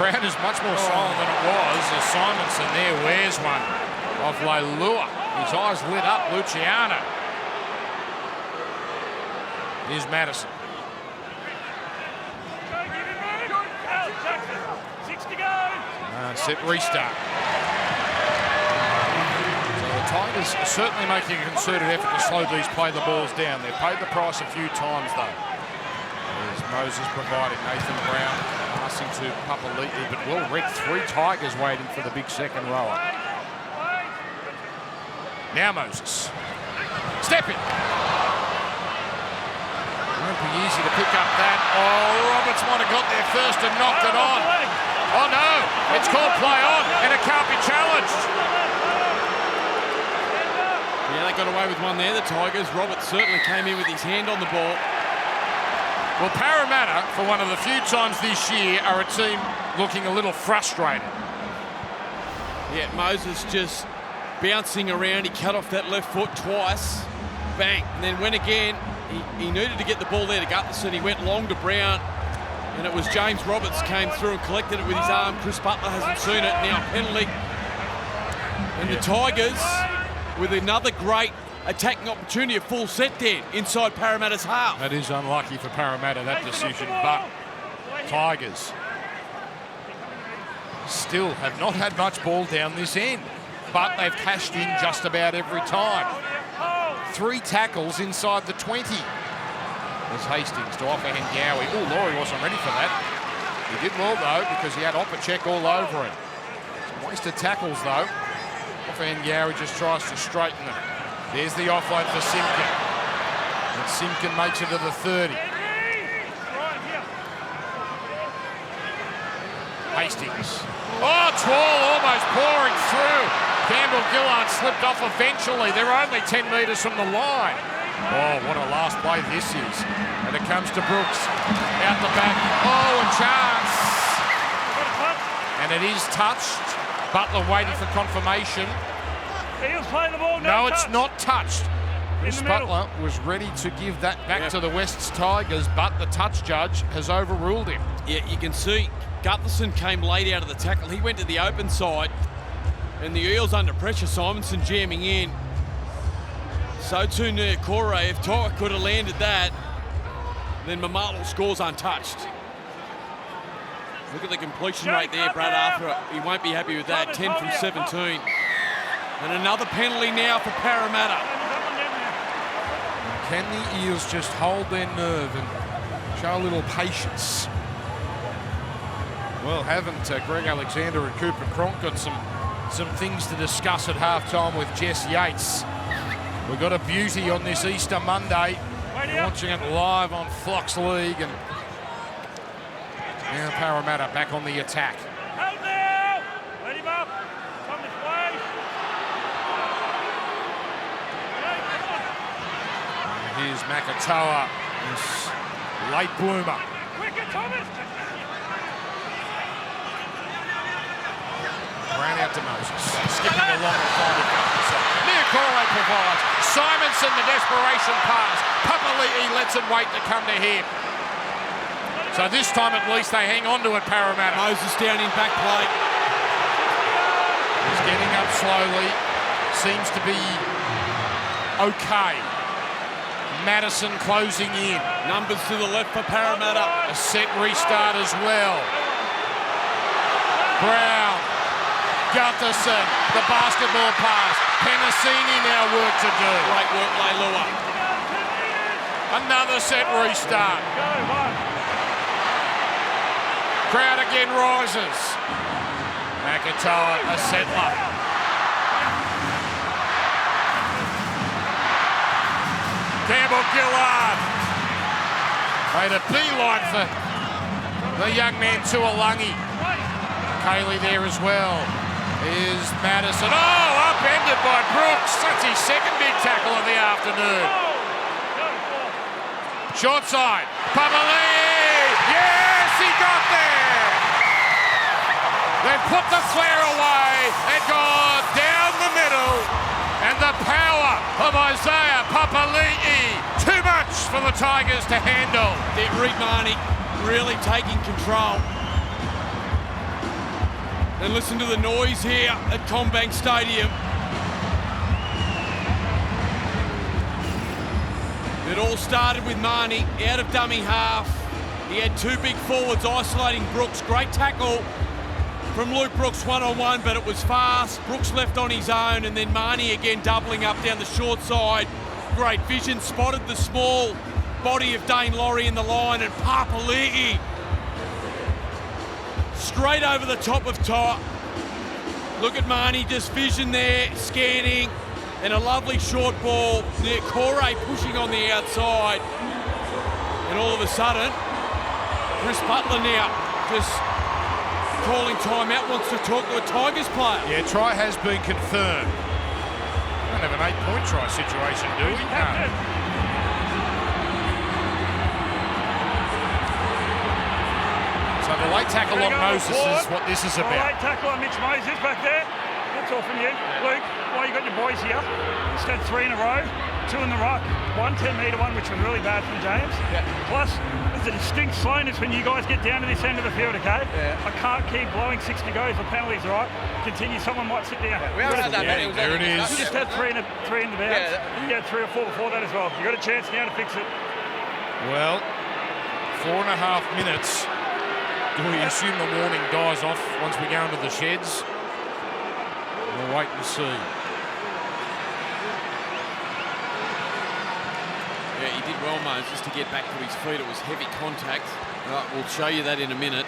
Crowd is much more silent than it was as Simonson there wears one off Leilua. His eyes lit up, Luciano. Here's Madison. Set restart. So the Tigers are certainly making a concerted effort to slow these play the balls down. They've paid the price a few times though. There's Moses providing Nathan Brown passing to Papali'i, but well read. 3 Tigers waiting for the big second rower. Now Moses. Step in. Won't be easy to pick up that. Oh, Roberts might have got there first and knocked it on. Oh no, it's called play on and it can't be challenged. Yeah, they got away with one there, the Tigers. Roberts certainly came in with his hand on the ball. Well, Parramatta, for one of the few times this year, are a team looking a little frustrated. Yeah, Moses just bouncing around. He cut off that left foot twice. Bang. And then went again. He needed to get the ball there to Gutherson. He went long to Brown. And it was James Roberts came through and collected it with his arm. Chris Butler hasn't seen it. Now penalty. And the Tigers with another great attacking opportunity, a full set there inside Parramatta's half. That is unlucky for Parramatta, that decision, but Tigers still have not had much ball down this end, but they've cashed in just about every time. 3 tackles inside the 20. There's Hastings to offer Hengawi. Oh, Laurie wasn't ready for that. He did well, though, because he had Opacek all over him. Some wasted tackles, though. Offer Hengawi just tries to straighten them. There's the offload for Simpkin. And Simpkin makes it to the 30. Hastings. Oh, Twall almost pouring through. Campbell-Gillard slipped off eventually. They're only 10 metres from the line. Oh, what a last play this is. And it comes to Brooks. Out the back. Oh, a chance. And it is touched. Butler waiting for confirmation. Eels playing the ball. No, it's not touched. Chris Butler was ready to give that back to the Wests Tigers, but the touch judge has overruled him. Yeah, you can see Gutherson came late out of the tackle. He went to the open side. And the Eels under pressure. Simonson jamming in. So too near Corey. If Toa could have landed that, then Mamalo scores untouched. Look at the completion rate there, Brad Arthur. He won't be happy with that. 10 from 17. And another penalty now for Parramatta. Can the Eels just hold their nerve and show a little patience? Well, haven't Greg Alexander and Cooper Cronk got some things to discuss at halftime with Jess Yates? We've got a beauty on this Easter Monday. We're watching it live on Fox League, and now Parramatta back on the attack. Out now! Let him up! Come this way! Here's Makatoa, this late bloomer. Quicker, Thomas! Brown out to Moses. Skipping along the final Gutherson. Niokore provides. Simonson, the desperation pass. Papali'i lets him wait to come to him. So this time at least they hang on to it, Parramatta. Moses down in back plate. He's getting up slowly. Seems to be okay. Madison closing in. Numbers to the left for Parramatta. A set restart as well. Brown. Gutherson, the basketball pass. Penasini now work to do. Great work, Leilua. Another set restart. Crowd again rises. Makatoa, a settler. Campbell-Gillard made a beeline for the young man Tuolangi. Cayley there as well. Is Madison. Oh, upended by Brooks. That's his second big tackle of the afternoon. Short side. Papali'i. Yes, he got there. They put the flare away and gone down the middle. And the power of Isaiah Papali'i. Too much for the Tigers to handle. Reed Marnie really taking control. And listen to the noise here at CommBank Stadium. It all started with Marnie out of dummy half. He had 2 big forwards isolating Brooks. Great tackle from Luke Brooks one-on-one, but it was fast. Brooks left on his own, and then Marnie again doubling up down the short side. Great vision, spotted the small body of Dane Laurie in the line, and Papali'i straight over the top of Toa. Look at Marnie, just vision there, scanning, and a lovely short ball. Corey pushing on the outside. And all of a sudden, Chris Butler now just calling timeout, wants to talk to a Tigers player. Yeah, try has been confirmed. We don't have an 8-point try situation, do we? No. So the late tackle on Moses is what this is about. Late tackle on Mitch Moses back there. That's all from you. Luke, why you got your boys here? Just had 3 in a row, 2 in the ruck, 1 10-metre one, which was really bad from James. Yeah. Plus, there's a distinct slowness when you guys get down to this end of the field, okay? Yeah. I can't keep blowing 60 goes for penalties, all right? Continue, someone might sit down. Yeah, we haven't had that many. There it is. You just had 3 in the bounce. You had 3 or 4 before that as well. You got a chance now to fix it. Well, 4.5 minutes. Do we assume the warning dies off once we go into the sheds? We'll wait and see. He did well, Moses, to get back to his feet. It was heavy contact. We'll show you that in a minute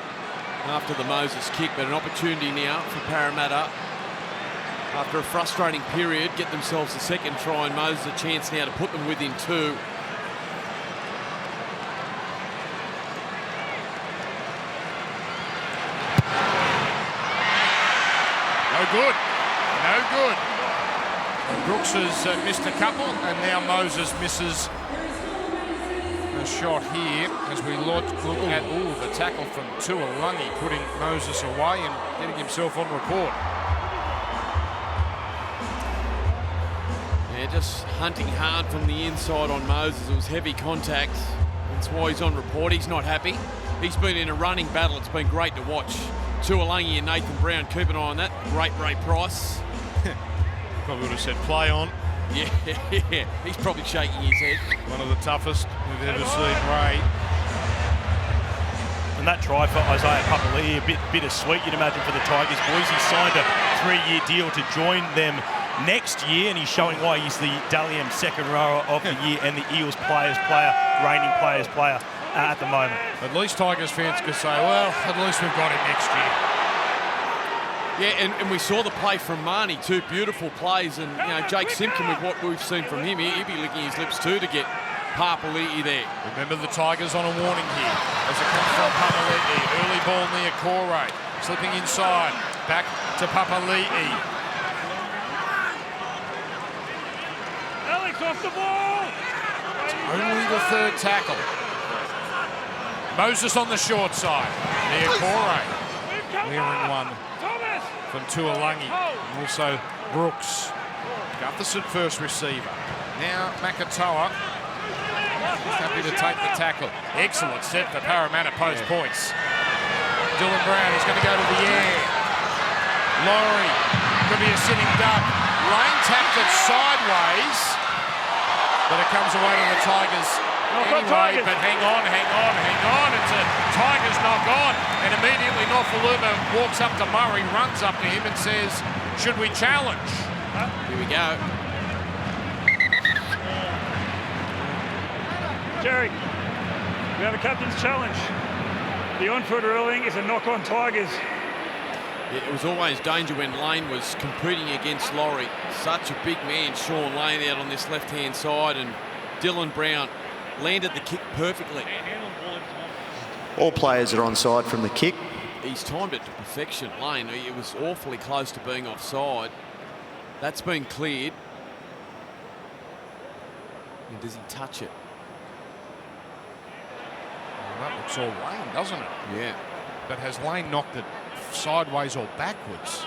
after the Moses kick, but an opportunity now for Parramatta. After a frustrating period, get themselves a second try, and Moses a chance now to put them within 2. No good. No good. Brooks has missed a couple, and now Moses misses a shot here as we look at the tackle from Tuolungi, putting Moses away and getting himself on report. Yeah, just hunting hard from the inside on Moses. It was heavy contact. That's why he's on report. He's not happy. He's been in a running battle. It's been great to watch. Tuolungi and Nathan Brown, keep an eye on that. Great Ray Price. Probably would have said play on. Yeah, he's probably shaking his head. One of the toughest we've ever seen, Ray. And that try for Isaiah Papali'i, a bit bittersweet, you'd imagine, for the Tigers boys. He signed a 3-year deal to join them next year, and he's showing why he's the Dally M second rower of the year and the Eels reigning players player at the moment. At least Tigers fans could say, well, at least we've got him next year. Yeah, and we saw the play from Marnie, 2 beautiful plays, and Jake Simpkin, with what we've seen from him, he'd be licking his lips too to get Papali'i there. Remember the Tigers on a warning here as it comes from Papali'i. Early ball near Corey, slipping inside, back to Papali'i. Alex off the ball. Only the 3rd tackle. Moses on the short side, near Corey. Clearing one from Tuolungi, and also Brooks. Gutherson first receiver. Now Makatoa. He's happy to take the tackle. Excellent set for Parramatta post points. Dylan Brown is going to go to the air. Laurie, could be a sitting duck. Lane tapped it sideways, but it comes away to the Tigers anyway. But hang on. It's a Tigers knock on, and immediately Nofaluma walks up to Murray, runs up to him and says, should we challenge? Here we go. Jerry, we have a captain's challenge. The on-foot ruling is a knock on Tigers. It was always danger when Lane was competing against Laurie. Such a big man, Sean Lane, out on this left-hand side, and Dylan Brown landed the kick perfectly. All players are onside from the kick. He's timed it to perfection, Lane. It was awfully close to being offside. That's been cleared. And does he touch it? Well, that looks all Lane, doesn't it? Yeah. But has Lane knocked it sideways or backwards?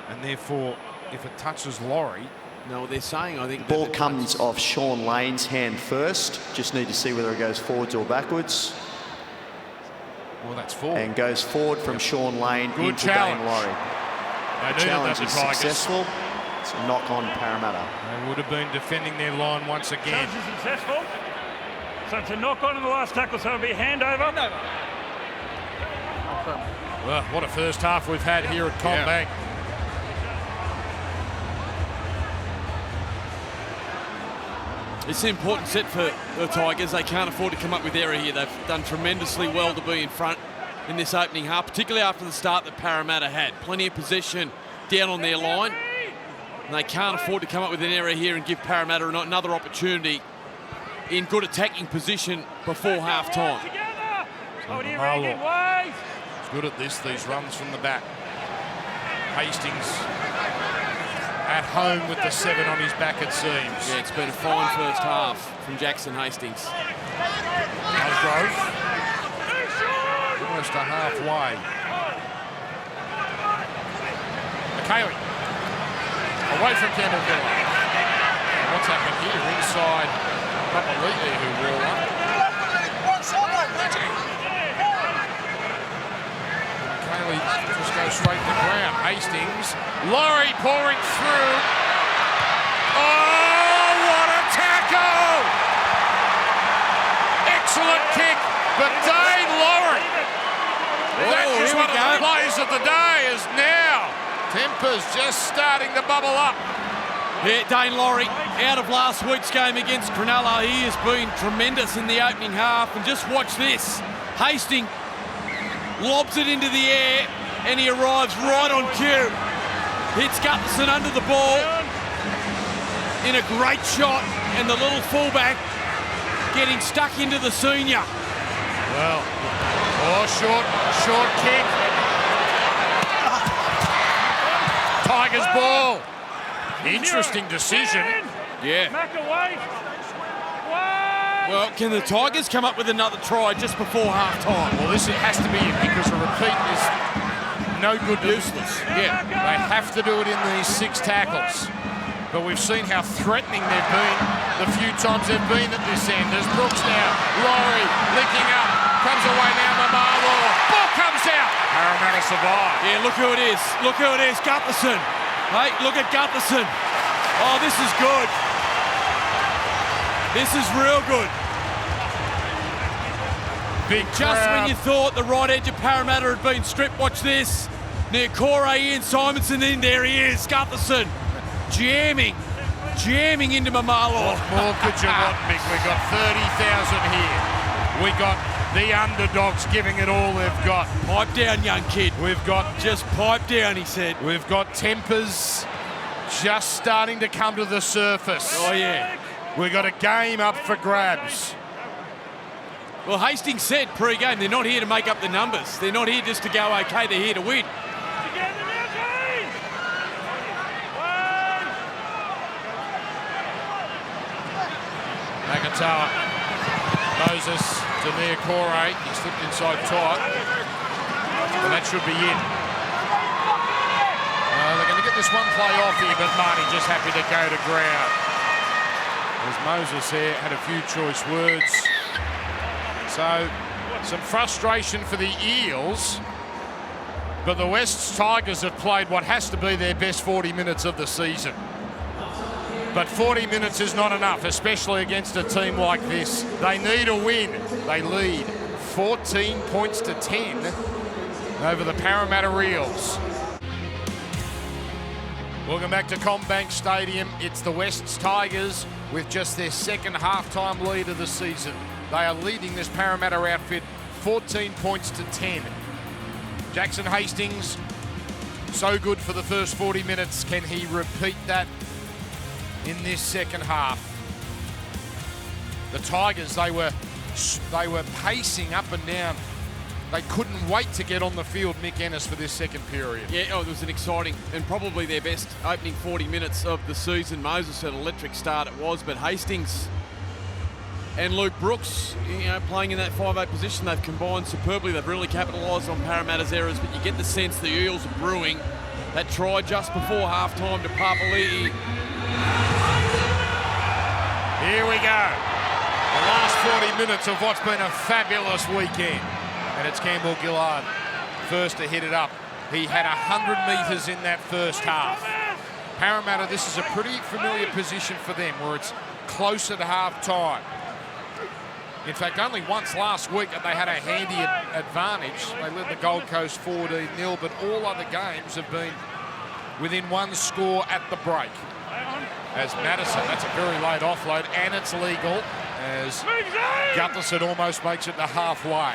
And therefore, if it touches Laurie... No, they're saying, I think... The ball comes off Sean Lane's hand first. Just need to see whether it goes forwards or backwards. Well, that's forward. And goes forward from Sean Lane Good into challenge. Dane Laurie. The challenge is successful. It's a knock on Parramatta. They would have been defending their line once again. Challenge is successful. So it's a knock on in the last tackle, so it'll be a handover. Well, what a first half we've had here at CommBank. It's an important set for the Tigers. They can't afford to come up with error here. They've done tremendously well to be in front in this opening half, particularly after the start that Parramatta had. Plenty of possession down on their line. And they can't afford to come up with an error here and give Parramatta another opportunity in good attacking position before half-time. He's good at this, these runs from the back. Hastings at home with the 7 on his back, it seems. Yeah, it's been a fine first half from Jackson Hastings. Musgrove. Almost a halfway. McKaylee. Away from Campbell Miller. What's happened here? Inside Papali'i, who wore up. McKaylee just goes straight to the ground. Hastings. Laurie pouring through. Oh, what a tackle! Excellent kick, but Dane Laurie. That's just one of the plays of the day is now. Tempers just starting to bubble up. Yeah, Dane Laurie, out of last week's game against Cronulla, he has been tremendous in the opening half. And just watch this. Hastings lobs it into the air, and he arrives right on cue. Hits Gutherson under the ball in a great shot, and the little fullback getting stuck into the senior. Well, short kick. Tigers ball. Interesting decision. Yeah. Well, can the Tigers come up with another try just before half-time? Well, this has to be it because a repeat is no good. Useless. Yeah. They have to do it in these 6 tackles. But we've seen how threatening they've been the few times they've been at this end. There's Brooks now. Laurie linking up. Comes away now. Mamalo. Ball comes out. Parramatta survive. Yeah, look who it is. Look who it is. Gutherson. Hey, look at Gutherson. Oh, this is good. This is real good. Big Just crowd. when you thought the right edge of Parramatta had been stripped, watch this. Niokore, Ian Simonson in there. He is. Gutherson jamming into Mamalo. What more could you want, Mick? We've got 30,000 here. We got the underdogs giving it all they've got. Pipe down, young kid. We've got Just pipe down, he said. We've got tempers just starting to come to the surface. Oh, yeah. We've got a game up for grabs. Well, Hastings said pre-game they're not here to make up the numbers. They're not here just to go okay, they're here to win. McIntyre, Moses to Niokore. He slipped inside tight. And that should be in. They're going to get this one play off here, but Marty just happy to go to ground. As Moses here had a few choice words. So, some frustration for the Eels. But the West Tigers have played what has to be their best 40 minutes of the season. But 40 minutes is not enough, especially against a team like this. They need a win. They lead 14 points to 10 over the Parramatta Eels. Welcome back to CommBank Stadium. It's the West Tigers with just their second halftime lead of the season. They are leading this Parramatta outfit 14 points to 10. Jackson Hastings, so good for the first 40 minutes. Can he repeat that in this second half? The Tigers, they were pacing up and down. They couldn't wait to get on the field, Mick Ennis, for this second period. Yeah, it was an exciting and probably their best opening 40 minutes of the season. Moses had an electric start, it was, but Hastings and Luke Brooks, playing in that 5'8" position, they've combined superbly. They've really capitalised on Parramatta's errors, but you get the sense the Eels are brewing. That try just before halftime to Papali'i. Here we go. The last 40 minutes of what's been a fabulous weekend. And it's Campbell Gillard first to hit it up. He had 100 metres in that first half. Parramatta, this is a pretty familiar position for them where it's closer to half-time. In fact, only once last week they had a handy advantage. They led the Gold Coast 14-0, but all other games have been within one score at the break. As Madison, that's a very late offload, and it's legal as Gutherson almost makes it to halfway.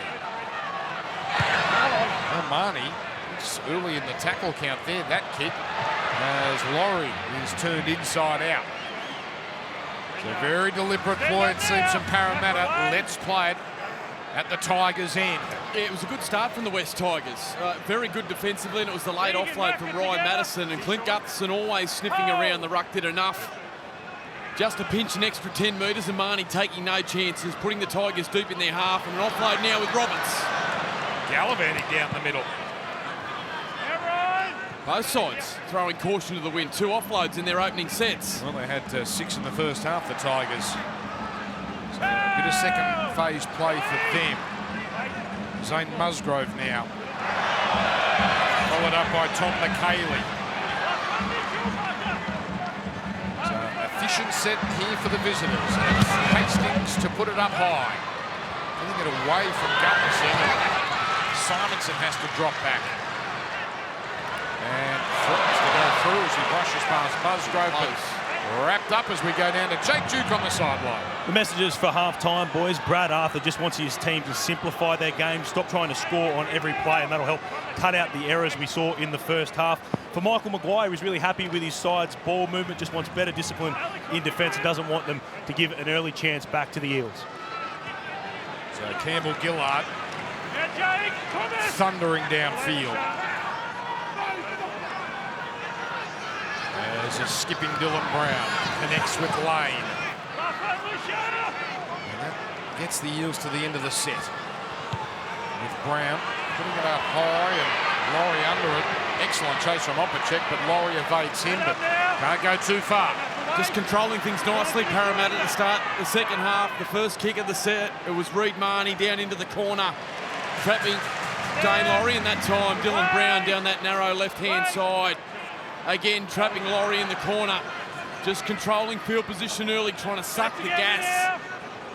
Marnie, it's early in the tackle count there, that kick, as Laurie is turned inside out. It's a very deliberate ploy, it seems, from Parramatta. Let's play it at the Tigers' end. Yeah, it was a good start from the West Tigers. Very good defensively, and it was the late offload from Ryan Madison, and Clint Gutherson always sniffing around the ruck did enough. Just to pinch an extra 10 metres, and Marnie taking no chances, putting the Tigers deep in their half, and an offload now with Roberts. Gallivanting down the middle. Both sides throwing caution to the wind. 2 offloads in their opening sets. Well, they had 6 in the first half, the Tigers. So a bit of second phase play for them. Zane Musgrove now. Followed up by Tom McKaylee. So efficient set here for the visitors. And it's Hastings to put it up high. Getting it away from Gutherson. Simonson has to drop back. And threatens to go through as he brushes past Musgrove. wrapped up as we go down to Jake Duke on the sideline. The messages for half-time, boys. Brad Arthur just wants his team to simplify their game, stop trying to score on every play, and that'll help cut out the errors we saw in the first half. For Michael Maguire, he's really happy with his side's ball movement, just wants better discipline in defence and doesn't want them to give an early chance back to the Eels. So Campbell Gillard thundering downfield. As a skipping Dylan Brown connects with Lane. And that gets the Eels to the end of the set. With Brown putting it up high and Laurie under it. Excellent chase from Opacek, but Laurie evades him, but can't go too far. Just controlling things nicely, Parramatta to start the second half. The first kick of the set, it was Reid Marnie down into the corner, trapping Dane Laurie, and that time Dylan Brown down that narrow left-hand side. Again, trapping Laurie in the corner. Just controlling field position early, trying to suck the gas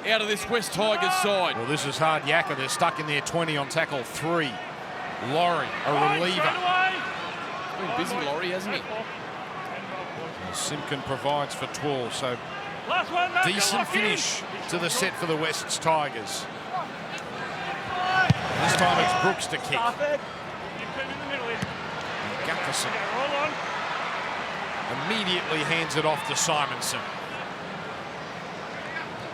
out of this West Tigers side. Well, this is hard yakka. They're stuck in their 20 on tackle 3. Laurie, a reliever. Been busy, Laurie, hasn't he? Simpkin provides for 12, so decent finish to the set for the Wests Tigers. This time it's Brooks to kick. Gutherson immediately hands it off to Simonson.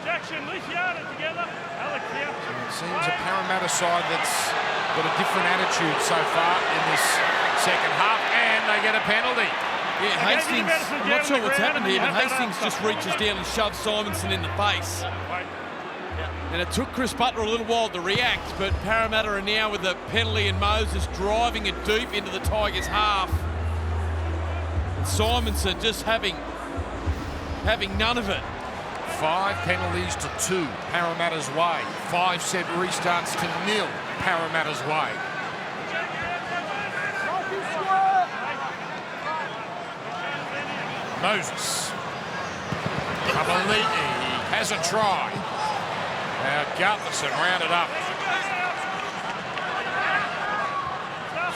Jackson, Luciano together. Alex here. It seems a Parramatta side that's got a different attitude so far in this second half, and they get a penalty. Yeah, Hastings, I'm not sure what's happened here, but Hastings just reaches down and shoves Simonson in the face. And it took Chris Butler a little while to react, but Parramatta are now with a penalty and Moses driving it deep into the Tigers' half. And Simonson just having none of it. 5 penalties to 2 Parramatta's way. 5 set restarts to 0 Parramatta's way. Moses. Kabaliti has a try. Now Gutherson rounded up.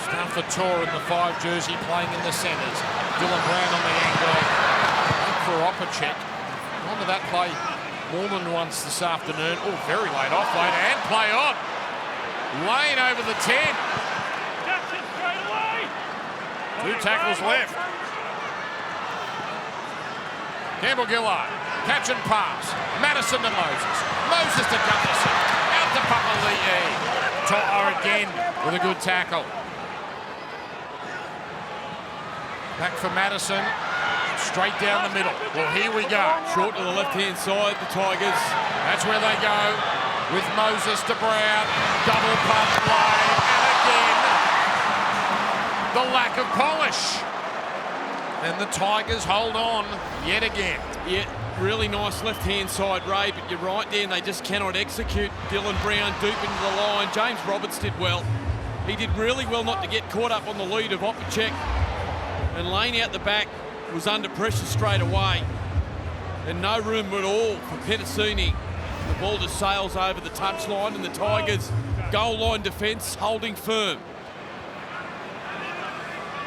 Stafford in the 5 jersey playing in the centres. Dylan Brown on the angle. For Opacek. Onto that play more than once this afternoon. Oh, very late offload and play on. Lane over the 10. 2 tackles left. Campbell Gillard, catch and pass. Madison to Moses. Moses to Gutherson. Out to Papali'i. To'a again with a good tackle. Back for Madison. Straight down the middle. Well, here we go. Short to the left-hand side, the Tigers. That's where they go. With Moses to Brown. Double pump play. And again, the lack of polish. And the Tigers hold on yet again. Yeah, really nice left-hand side, Ray, but you're right, Dan, they just cannot execute. Dylan Brown deep into the line. James Roberts did well. He did really well not to get caught up on the lead of Opacek. And Lane out the back was under pressure straight away. And no room at all for Penisini. The ball just sails over the touchline, and the Tigers' goal line defence holding firm.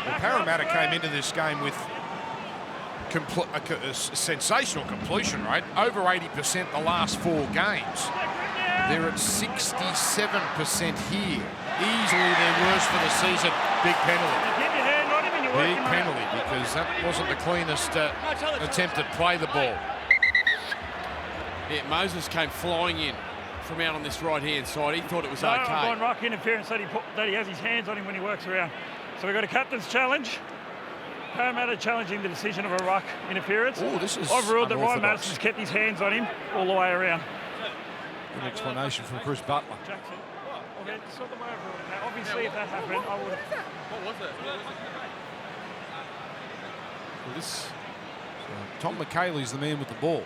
Well, Parramatta came into this game with a sensational completion rate, over 80% the last 4 games. They're at 67% here. Easily their worst for the season. Big penalty. Big penalty, because that wasn't the cleanest attempt at play the ball. Yeah, Moses came flying in from out on this right-hand side. He thought it was okay. Gone ruck interference that he has his hands on him when he works around. So we've got a captain's challenge. Parramatta challenging the decision of a ruck interference. Oh, this is I've ruled that Ryan unorthodox. Madison's kept his hands on him all the way around. Good explanation from Chris Butler. Jackson. Okay, it's not the way I've ruled it. Now, obviously, if that happened, I would have... What was it? Well, Tom McKaylee's the man with the ball.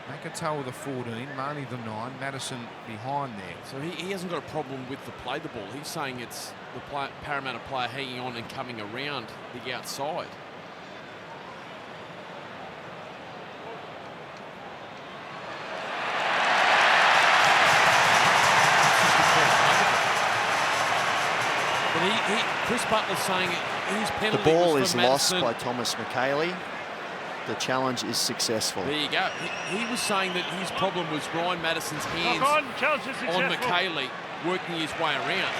McIntyre with a 14, Marnie the 9, Madison behind there. So he hasn't got a problem with the play the ball. He's saying it's the Parramatta player hanging on and coming around the outside. But Chris Butler's saying his The penalty ball was is for lost Madison. by Thomas McKaylee. The challenge is successful. There you go. He was saying that his problem was Ryan Madison's hands Knock on, challenge is on successful. McKaylee working his way around.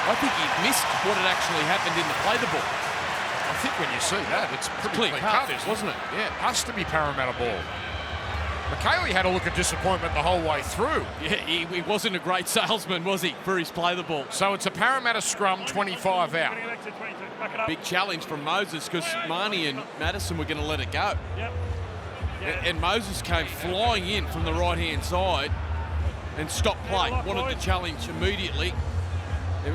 I think he missed what had actually happened in the play the ball. I think when you see that, it's pretty clear clear cut, cut, wasn't it? Yeah, it has to be Parramatta ball. McKaylee had a look of disappointment the whole way through. Yeah, he wasn't a great salesman, was he, for his play the ball? So it's a Parramatta scrum, 25 out. Getting back to 22. Back it up. Big challenge from Moses because Marnie and Madison were going to let it go. Yep. Yeah. And Moses came flying in from the right-hand side and stopped play. Wanted to challenge immediately.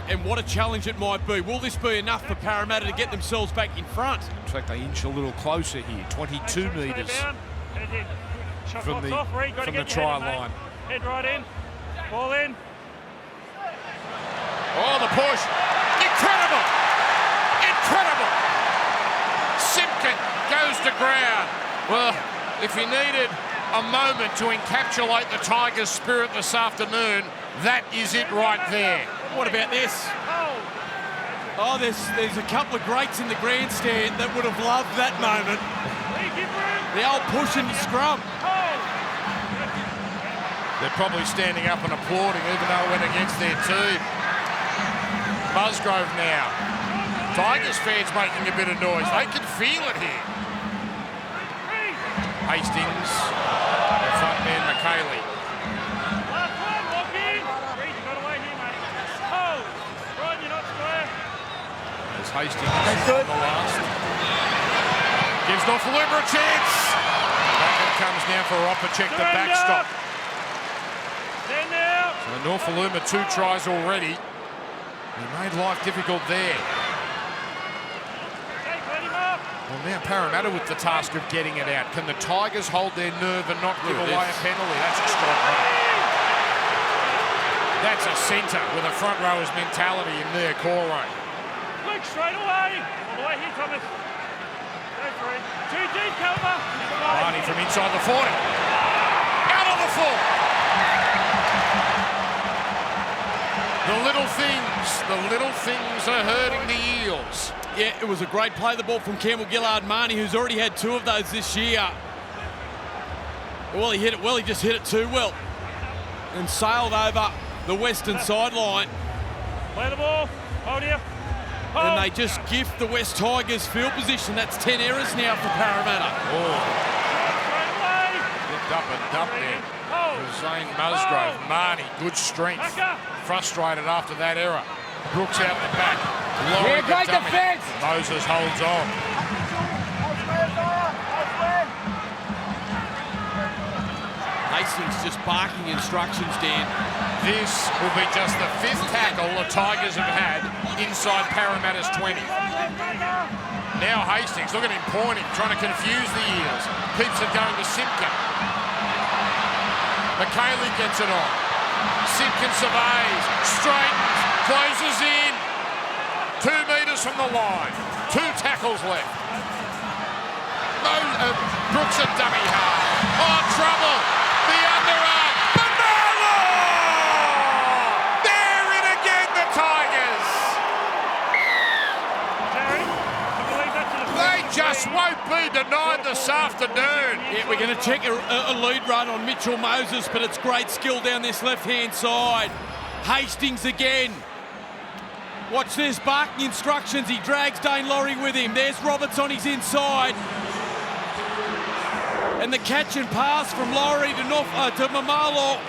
And what a challenge it might be. Will this be enough for Parramatta to get themselves back in front? In fact, they inch a little closer here, 22 metres from the try line. Head right in. Ball in. Oh, the push. Incredible. Incredible. Simpkin goes to ground. Well, if you needed a moment to encapsulate the Tigers' spirit this afternoon, that is it right there. What about this? Oh, there's a couple of greats in the grandstand that would have loved that moment. The old push in the scrum. They're probably standing up and applauding, even though it went against their team. Musgrove now. Tigers fans making a bit of noise. They can feel it here. Hastings, the front man McKaylee. Last one, walk in. Reed, you got away here, mate. Oh, Ryan, you're not square. As Hastings on the last. Gives Norfoluma a chance. Back it comes now for Opacek, the backstop. Stand now. So Norfoluma 2 tries already. He made life difficult there. Take, let him up. Well, now Parramatta with the task of getting it out. Can the Tigers hold their nerve and not give away a penalty? That's extraordinary. That's a centre with a front rower's mentality in their core run. Look straight away. All the way here, Thomas. Go for it. 2 deep cover. Barney from inside the 40. Out on the full. The little things are hurting the Eels. Yeah, it was a great play the ball from Campbell Gillard Marnie, who's already had 2 of those this year. Well, he hit it well. He just hit it too well and sailed over the western sideline. Play the ball. Hold here. And they just gift the West Tigers field position. That's 10 errors now for Parramatta. Oh, Straight away. flipped up and dumped there. Hold. Zane Musgrove. Marnie, good strength. Frustrated after that error. Brooks out the back. Yeah, great defence. Moses holds on. Hastings just barking instructions, Dan. This will be just the 5th tackle the Tigers have had inside Parramatta's 20. Now Hastings, look at him pointing, trying to confuse the Eels. Keeps it going to Simpkin. McKaylee gets it on. Simpkin surveys, straightens, closes in. 2 metres from the line. 2 tackles left. Brooks a dummy half. Oh, trouble. The underarm. Mamalo! They're in again, the Tigers. Terry, I believe that's to the They just won't be denied this afternoon. Yeah, we're going to check a lead run on Mitchell Moses, but it's great skill down this left-hand side. Hastings again. Watch this, barking instructions. He drags Dane Laurie with him. There's Roberts on his inside. And the catch and pass from Laurie to Mamalo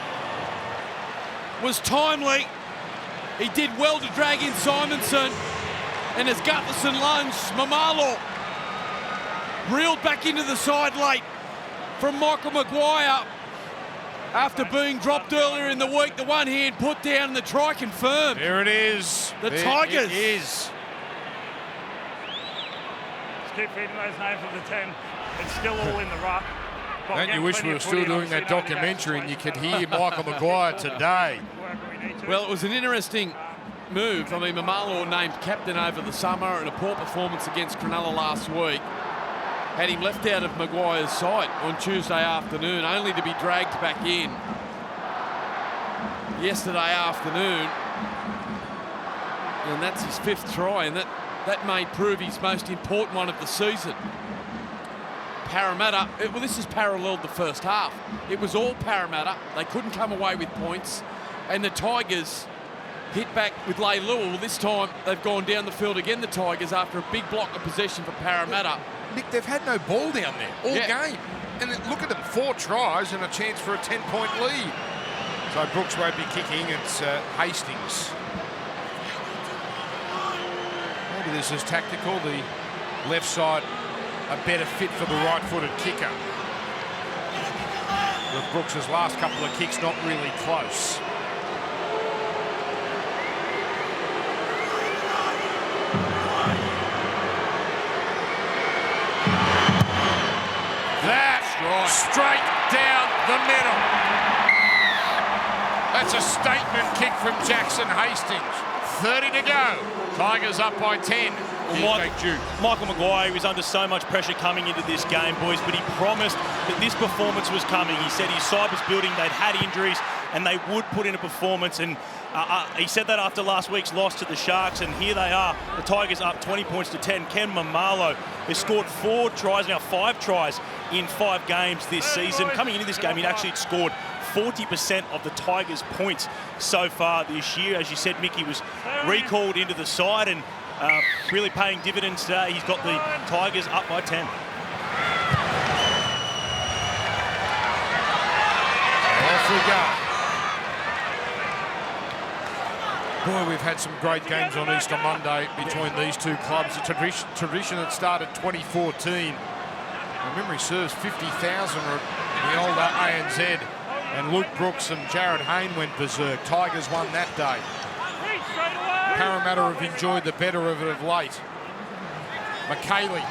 was timely. He did well to drag in Simonson. And as Gutlerson lunged, Mamalo reeled back into the side late from Michael Maguire after being dropped earlier in the week. The one hand put down and the try confirmed. There it is. The There Tigers. It is. Just keep feeding those names of the 10. It's still all in the ruck. But Don't you wish we were still doing that documentary and you could hear Michael Maguire today? Well, it was an interesting move. I mean, Mamalo named captain over the summer and a poor performance against Cronulla last week. Had him left out of Maguire's side on Tuesday afternoon, only to be dragged back in yesterday afternoon. And that's his 5th try, and that that may prove his most important one of the season. Parramatta, well, this is paralleled the first half. It was all Parramatta. They couldn't come away with points. And the Tigers hit back with Leilua. Well, this time they've gone down the field again, the Tigers, after a big block of possession for Parramatta. Nick, they've had no ball down there all game. And look at them, 4 tries and a chance for a 10-point lead. So Brooks won't be kicking, it's Hastings. Maybe this is tactical, the left side a better fit for the right-footed kicker. But Brooks' last couple of kicks not really close. That straight down the middle. That's a statement kick from Jackson Hastings. 30 to go. Tigers up by 10. Michael Maguire was under so much pressure coming into this game, boys, but he promised that this performance was coming. He said his side was building, they'd had injuries, and they would put in a performance. And he said that after last week's loss to the Sharks, and here they are. The Tigers up 20 points to 10. Ken Mamalo has scored 4 tries, now 5 tries in 5 games this season. Coming into this game, he'd actually scored 40% of the Tigers' points so far this year. As you said, Mickey was recalled into the side and really paying dividends today. He's got the Tigers up by 10. Off we go. Boy, we've had some great games on Easter Monday between these two clubs. A tradition that started 2014. My memory serves 50,000 in the old ANZ. And Luke Brooks and Jared Hayne went berserk. Tigers won that day. Parramatta have enjoyed the better of it of late. McKaylee.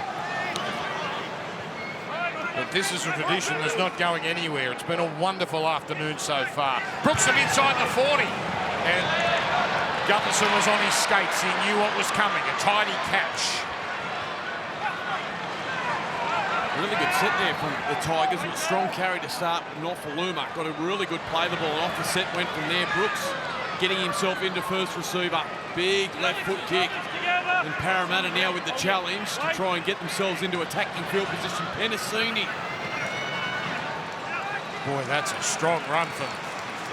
But this is a tradition that's not going anywhere. It's been a wonderful afternoon so far. Brooks from inside the 40. And Gutherson was on his skates. He knew what was coming. A tidy catch. Really good set there from the Tigers. With a strong carry to start. Nofaluma got a really good play the ball, and off the set went from there. Brooks getting himself into first receiver. Big left foot kick. And Parramatta now with the challenge to try and get themselves into attacking field position. Penasini. Boy, that's a strong run from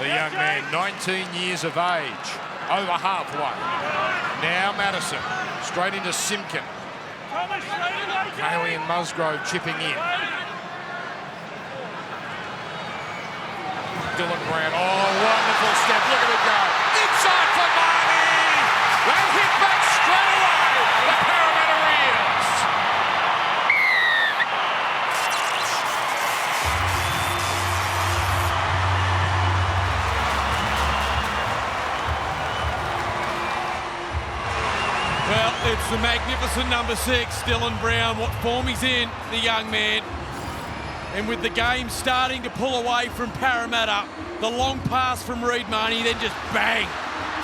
the young man. 19 years of age. Over halfway. Now Madison. Straight into Simpkin. Haley and Musgrove chipping in. Dylan Brown. Oh, wonderful step. Look at it go. Inside for Marnie. They hit back straight away. The Parramatta Eels. Well, it's the magnificent number 6, Dylan Brown. What form he's in, the young man. And with the game starting to pull away from Parramatta, the long pass from Reid Marnie, then just bang,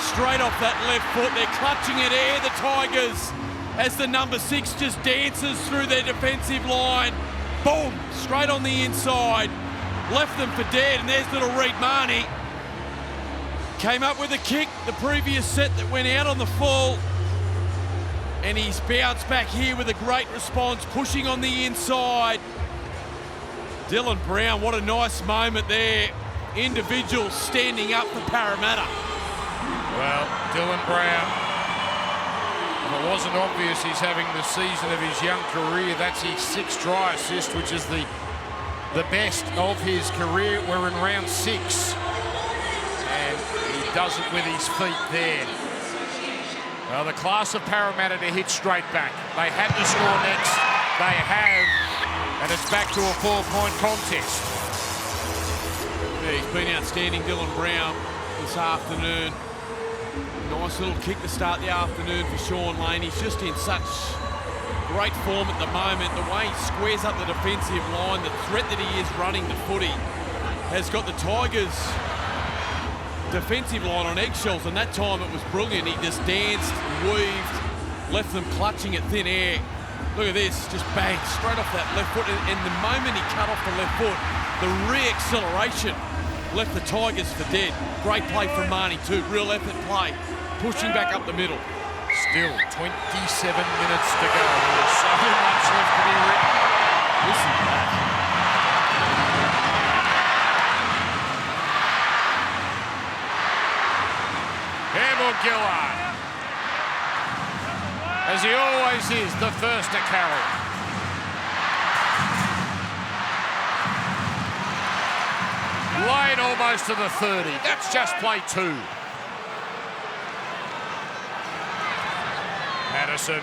straight off that left foot. They're clutching at air, the Tigers, as the number 6 just dances through their defensive line. Boom, straight on the inside. Left them for dead, and there's little Reid Marnie. Came up with a kick the previous set that went out on the full. And he's bounced back here with a great response, pushing on the inside. Dylan Brown, what a nice moment there. Individuals standing up for Parramatta. Well, Dylan Brown, if it wasn't obvious he's having the season of his young career. That's his 6th try assist, which is the best of his career. We're in round 6. And he does it with his feet there. Well, the class of Parramatta to hit straight back. They had to score next. They have. And it's back to a 4-point contest. Yeah, he's been outstanding, Dylan Brown, this afternoon. Nice little kick to start the afternoon for Sean Lane. He's just in such great form at the moment. The way he squares up the defensive line, the threat that he is running the footy, has got the Tigers' defensive line on eggshells, and that time it was brilliant. He just danced, weaved, left them clutching at thin air. Look at this, just bang, straight off that left foot, and the moment he cut off the left foot, the re-acceleration left the Tigers for dead. Great play from Marnie too, real effort play, pushing back up the middle. Still 27 minutes to go. There's so much left to be written. Listen to that. Campbell Gillard, as he always is, the first to carry. Late almost to the 30. That's just play 2. Madison.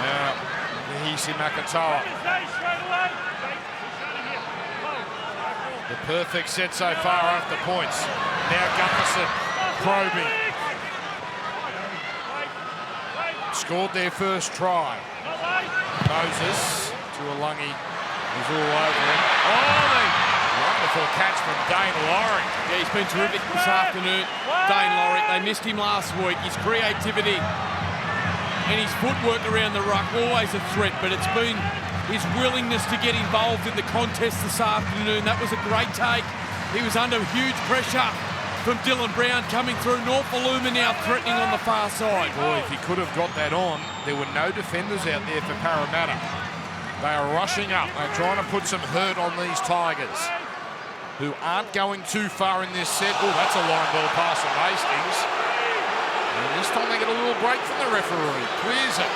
Now, Nahisi Makatoa. The perfect set so far after points. Now Gutherson probing. Scored their first try. Moses to Alungi was all over him. Oh, the wonderful catch from Dane Laurie. Yeah, he's been terrific this afternoon, Dane Laurie. They missed him last week. His creativity and his footwork around the ruck, always a threat, but it's been his willingness to get involved in the contest this afternoon. That was a great take. He was under huge pressure from Dylan Brown coming through. North Aluma now threatening on the far side. Boy, if he could have got that on, there were no defenders out there for Parramatta. They are rushing up. They're trying to put some hurt on these Tigers, who aren't going too far in this set. Oh, that's a line ball pass from Hastings. And this time they get a little break from the referee. Clears it.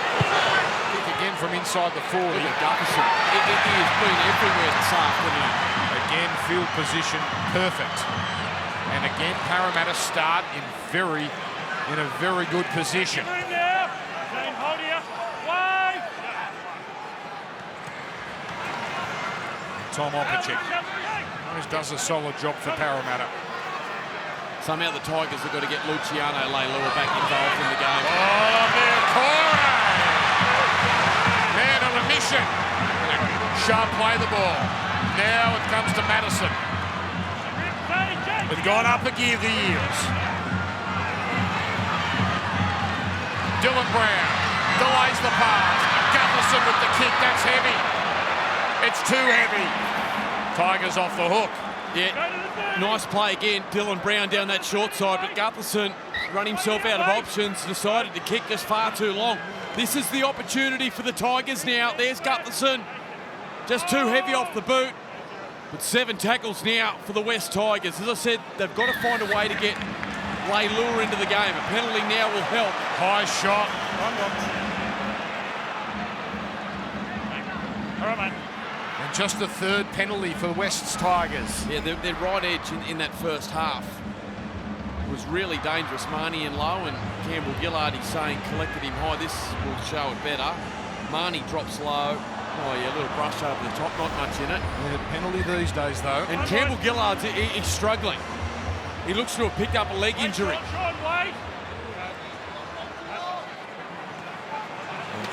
Kick again from inside the 40. Look at Gutherson. He has been everywhere this afternoon. Again, field position perfect. And again, Parramatta start in a very good position. Tom Opacek does a solid job for Parramatta. Somehow the Tigers have got to get Luciano Leilua back involved in the game. Oh, Corey! Man on a mission. Sharp play the ball. Now it comes to Madison. They've gone up a gear, the Eels. Dylan Brown delays the pass. Gutherson with the kick. That's heavy. It's too heavy. Tigers off the hook. Yeah, nice play again. Dylan Brown down that short side, but Gutherson run himself out of options, decided to kick just far too long. This is the opportunity for the Tigers now. There's Gutherson. Just too heavy off the boot. But 7 tackles now for the West Tigers. As I said, they've got to find a way to get Leilua into the game. A penalty now will help. High shot. All right, mate. And just the 3rd penalty for the West's Tigers. Yeah, their right edge in that first half was really dangerous. Marnie and low, and Campbell Gillard, he's saying, collected him high. This will show it better. Marnie drops low. Oh, yeah, a little brush over the top, not much in it. Yeah, penalty these days, though. And Campbell Gillard's he's struggling. He looks to have picked up a leg injury. Well,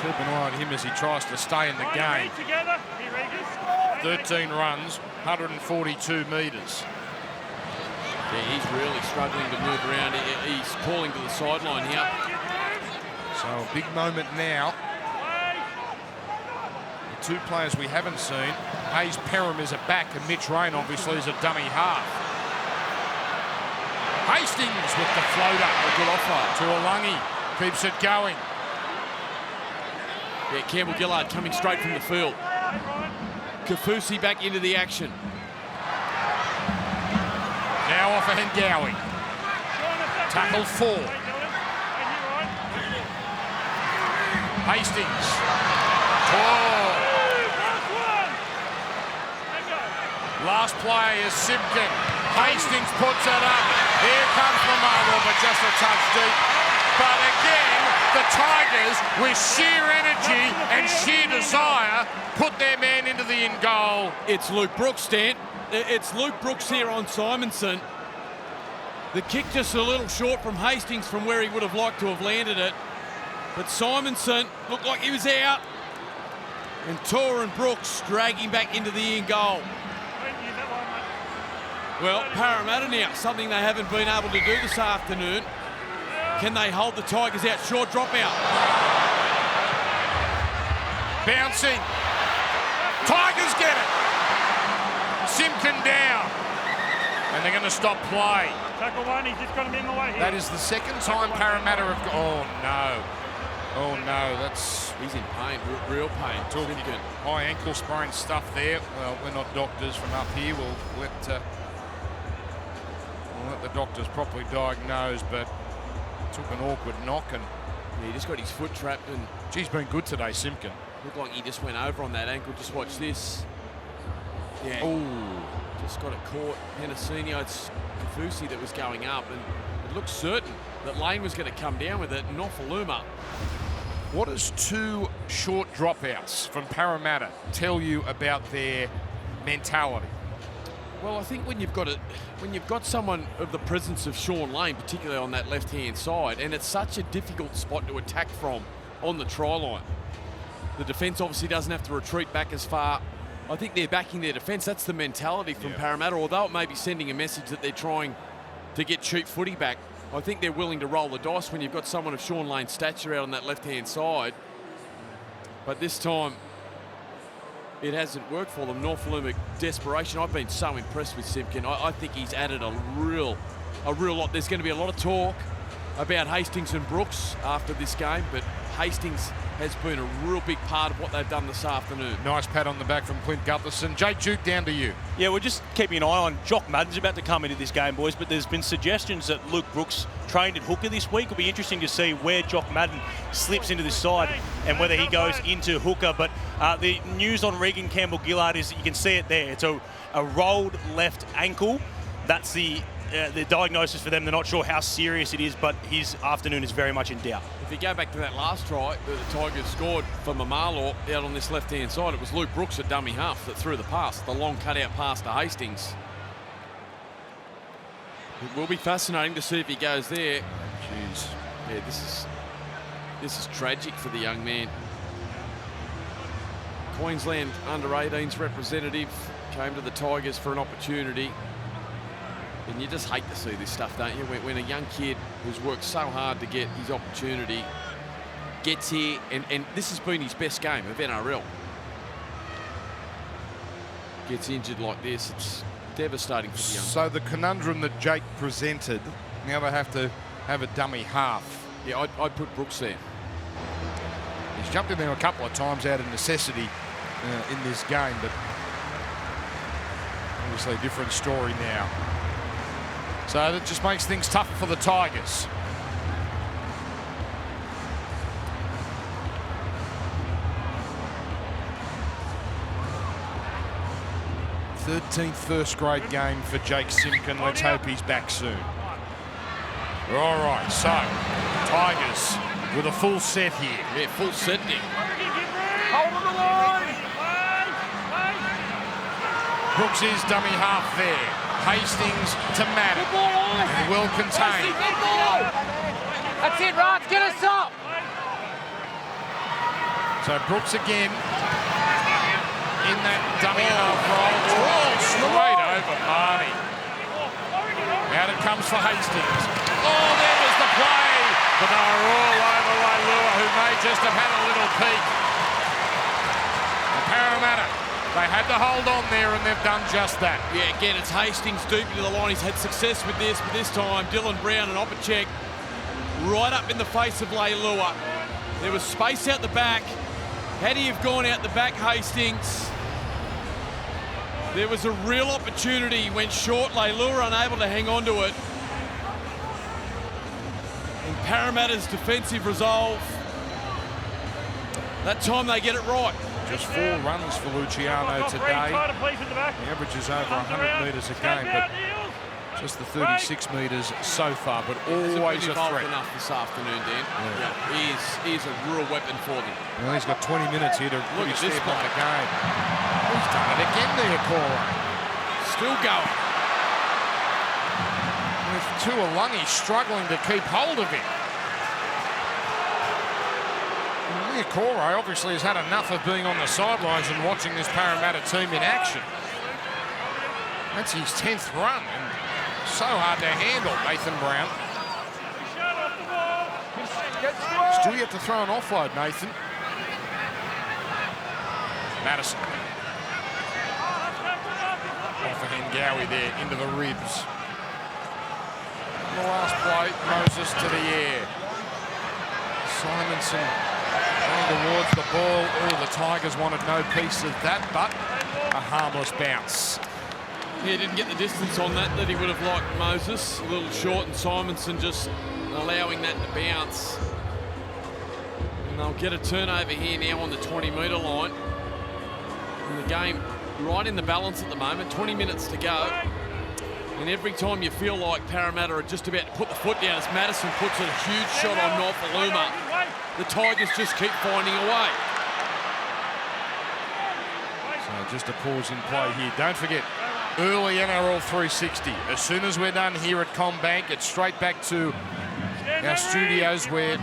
keep an eye on him as he tries to stay in the game. 13 runs, 142 metres. Yeah, he's really struggling to move around. He's calling to the sideline here. So a big moment now. The 2 players we haven't seen. Hayes Perham is a back, and Mitch Rain obviously is a dummy half. Hastings with the floater. A good offer. To Alungi. Keeps it going. Yeah, Campbell Gillard coming straight from the field. Kafusi back into the action. Now off a Hengawi. Tackle 4. Hastings. Oh. Last play is Simpkin. Hastings puts it up. Here comes Mamalo, but just a touch deep. But again, the Tigers, with sheer energy and sheer desire, put their man into the in goal. It's Luke Brooks, Stan. It's Luke Brooks here on Simonson. The kick just a little short from Hastings from where he would have liked to have landed it. But Simonson looked like he was out. And Tor and Brooks dragging back into the in goal. Well, Parramatta now, something they haven't been able to do this afternoon. Can they hold the Tigers out? Short dropout. Bouncing. Tigers get it. Simpkin down. And they're going to stop play. Tackle one, he's just got him in the way here. That is the second time Parramatta have... Oh, no. Oh, no, He's in pain, real pain. talking high ankle sprain stuff there. Well, we're not doctors from up here. We'll let the doctors properly diagnose, but took an awkward knock and... Yeah, he just got his foot trapped and... He's been good today, Simpkin. Looked like he just went over on that ankle. Just watch this. Yeah. Ooh. Just got it caught. Hennessy, it's Kafusi that was going up, and it looked certain that Lane was going to come down with it. Nofaluma. What does 2 short dropouts from Parramatta tell you about their mentality? Well, I think when you've got someone of the presence of Sean Lane, particularly on that left-hand side, and it's such a difficult spot to attack from on the try line. The defence obviously doesn't have to retreat back as far. I think they're backing their defence. That's the mentality from Parramatta, although it may be sending a message that they're trying to get cheap footy back. I think they're willing to roll the dice when you've got someone of Sean Lane's stature out on that left-hand side. But this time, it hasn't worked for them. Norfolk desperation. I've been so impressed with Simpkin. I think he's added a real lot. There's going to be a lot of talk about Hastings and Brooks after this game, but Hastings has been a real big part of what they've done this afternoon. Nice pat on the back from Clint Gutherson. Jake Duke, down to you. Yeah, we're just keeping an eye on Jock Madden's about to come into this game, boys, but there's been suggestions that Luke Brooks trained at hooker this week. It'll be interesting to see where Jock Madden slips into this side and whether he goes into hooker. But the news on Regan Campbell-Gillard is that you can see it there. It's a rolled left ankle. That's the diagnosis for them. They're not sure how serious it is, but his afternoon is very much in doubt. If you go back to that last try that the Tigers scored for Mamalo out on this left-hand side, it was Luke Brooks at dummy half that threw the pass, the long cutout pass to Hastings. It will be fascinating to see if he goes there. Jeez. Yeah, this is tragic for the young man. Queensland under-18s representative came to the Tigers for an opportunity. And you just hate to see this stuff, don't you? When a young kid who's worked so hard to get his opportunity gets here, and this has been his best game of NRL. Gets injured like this, it's devastating for the young. So the conundrum that Jake presented, now they have to have a dummy half. Yeah, I'd put Brooks there. He's jumped in there a couple of times out of necessity in this game, but obviously a different story now. So that just makes things tougher for the Tigers. Thirteenth first grade game for Jake Simpkin. Let's hope he's back soon. All right, so Tigers with a full set here. Yeah, full set there. Hold on the line. Brooks is dummy half there. Hastings to Madden. And well contained. That's it, Raj. Get us up. So Brooks again in that dummy half roll. Straight over Marty. Out it comes for Hastings. Oh, there was the play. But they were all over Leilua, who may just have had a little peek. And Parramatta, they had to hold on there, and they've done just that. Yeah, again, it's Hastings deep into the line. He's had success with this, but this time Dylan Brown and Opacek right up in the face of Leilua. There was space out the back. Had he have gone out the back, Hastings, there was a real opportunity. He went short. Leilua unable to hang on to it. And Parramatta's defensive resolve. That time they get it right. Just 4 runs for Luciano today. He averages over 100 metres a game, but just the 36 metres so far, but always a threat. Enough this afternoon, Dan. Yeah. He is a real weapon for them. Well, he's got 20 minutes here to look at this on the game. He's done it again there, Cora. Still going. With Tuolungi struggling to keep hold of him. Cora obviously has had enough of being on the sidelines and watching this Parramatta team in action. That's his 10th run, and so hard to handle, Nathan Brown. Still yet to throw an offload, Nathan. Madison. Hengawi there into the ribs. On the last play, Moses to the air. Simonson going towards the ball. Oh, the Tigers wanted no piece of that, but a harmless bounce. Yeah, didn't get the distance on that he would have liked, Moses. A little short, and Simonson just allowing that to bounce. And they'll get a turnover here now on the 20-metre line. And the game right in the balance at the moment, 20 minutes to go. And every time you feel like Parramatta are just about to put the foot down, as Madison puts a huge shot on Nofaluma, the Tigers just keep finding a way. So just a pause in play here. Don't forget, early NRL 360. As soon as we're done here at CommBank, it's straight back to our studios where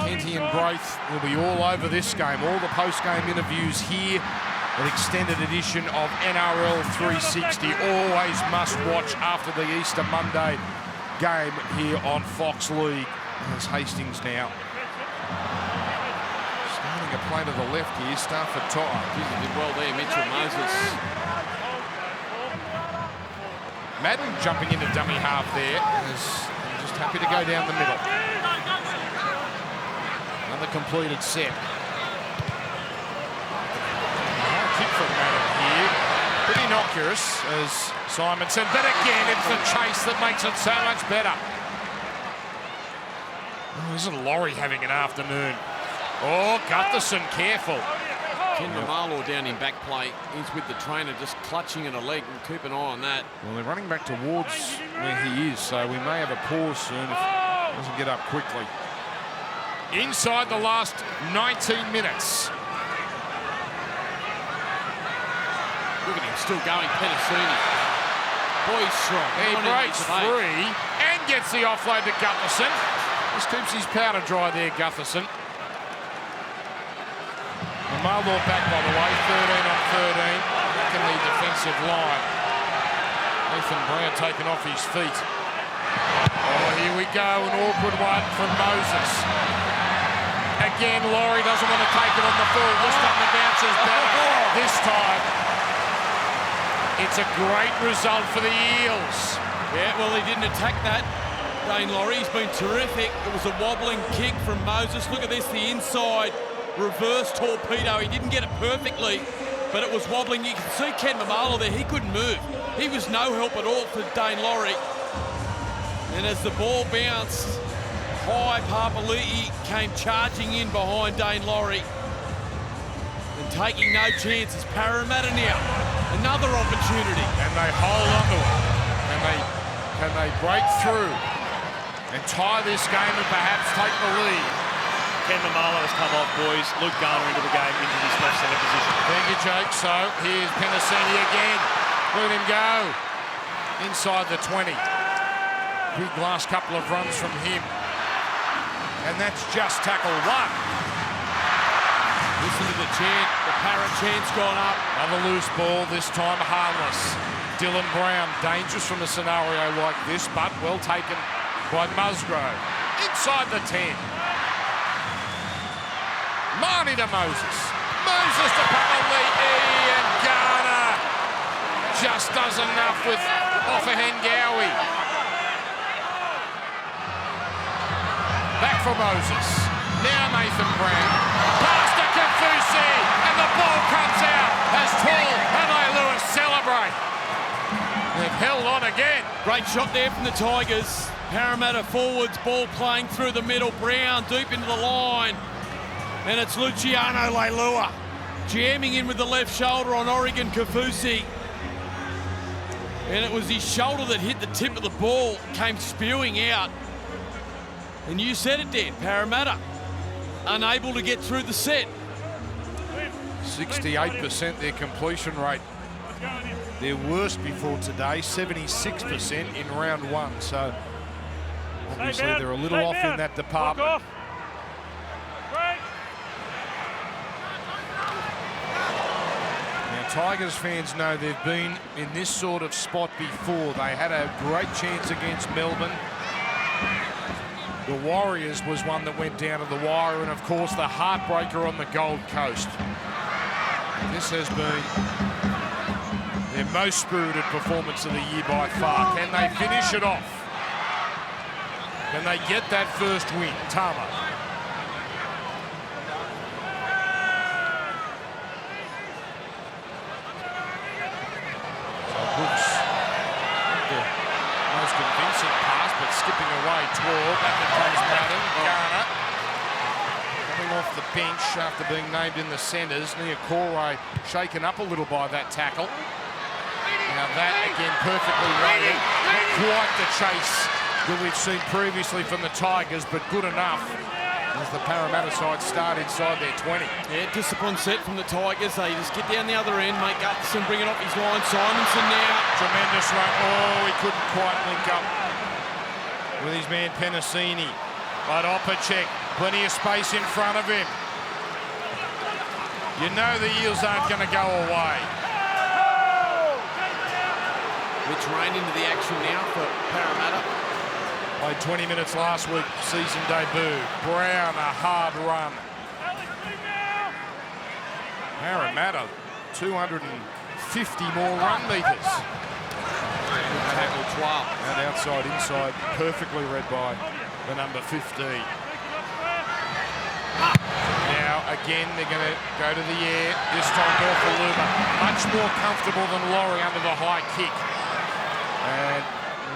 Kenty and Braith will be all over this game. All the post-game interviews here. An extended edition of NRL 360. Always must watch after the Easter Monday game here on Fox League. There's Hastings now. Starting a play to the left here, Stafford Todd. He did well there, Mitchell Moses. Madden jumping into dummy half there. Just happy to go down the middle. Another completed set. Kick from Madden here. Pretty innocuous as Simonson, but again it's the chase that makes it so much better. Oh, isn't Laurie having an afternoon? Oh, Gutherson, careful. Ken Romalo down in back play. He's with the trainer just clutching at a leg. We'll keep an eye on that. Well, they're running back towards where he is, so we may have a pause soon if he doesn't get up quickly. Inside the last 19 minutes. Look at him still going, Penasini. Boy, he's strong. He breaks free and gets the offload to Gutherson. Just keeps his powder dry there, Gutherson. Marlor back, by the way, 13 on 13. Back in the defensive line. Nathan Brown taken off his feet. Oh, here we go, an awkward one from Moses. Again, Laurie doesn't want to take it on the full. This time the bounce is better. This time, it's a great result for the Eels. Yeah, well, he didn't attack that, Dane Laurie. He's been terrific. It was a wobbling kick from Moses. Look at this, the inside reverse torpedo. He didn't get it perfectly, but it was wobbling. You can see Ken Mamalo there. He couldn't move. He was no help at all for Dane Laurie. And as the ball bounced high, Papali'i came charging in behind Dane Laurie and taking no chances. Parramatta now, another opportunity. And they hold on to it. Can they break through and tie this game and perhaps take the lead? Ken Mamalo has come off, boys. Luke Garner into the game, into this left centre position. Thank you, Jake. So here's Penasini again. Let him go. Inside the 20. Big last couple of runs from him. And that's just tackle one. Listen to the chant. The Parrot chant's gone up. Another loose ball, this time harmless. Dylan Brown, dangerous from a scenario like this, but well taken by Musgrove. Inside the 10. Marnie to Moses. Moses to Papali'i, and Garner just does enough with off a Hengawi. Back for Moses. Now Nathan Brown. Pass to Kafusi, and the ball comes out as Tall and Lewis celebrate. They've held on again. Great shot there from the Tigers. Parramatta forwards, ball playing through the middle. Brown deep into the line. And it's Luciano Leilua jamming in with the left shoulder on Oregon Kafusi. And it was his shoulder that hit the tip of the ball, came spewing out. And you said it, Dan, Parramatta unable to get through the set. 68% their completion rate. Their worst before today, 76% in round one. So obviously they're a little off in that department. Now Tigers fans know they've been in this sort of spot before. They had a great chance against Melbourne. The Warriors was one that went down to the wire, and of course the heartbreaker on the Gold Coast. This has been their their most spirited performance of the year by far. Can they finish it off? Can they get that first win? Tama. So Brooks, the most convincing pass, but skipping away toward. Back it comes Madden. Garner. Coming off the bench after being named in the centres. Niokore shaken up a little by that tackle. Now that again perfectly running. Not quite the chase that we've seen previously from the Tigers, but good enough as the Parramatta side start inside their 20. Yeah, disciplined set from the Tigers. They just get down the other end, make Gutherson bring it off his line. Simonson now. Tremendous run. Oh, he couldn't quite link up with his man Penasini. But Opacek, plenty of space in front of him. You know the Eels aren't going to go away. Rich Rain into the action now for Parramatta. Played 20 minutes last week, season debut. Brown, a hard run. Parramatta, 250 more run metres. And outside, inside, perfectly read by the number 15. Now, again, they're going to go to the air. This time, Norfoluma, much more comfortable than Laurie under the high kick. And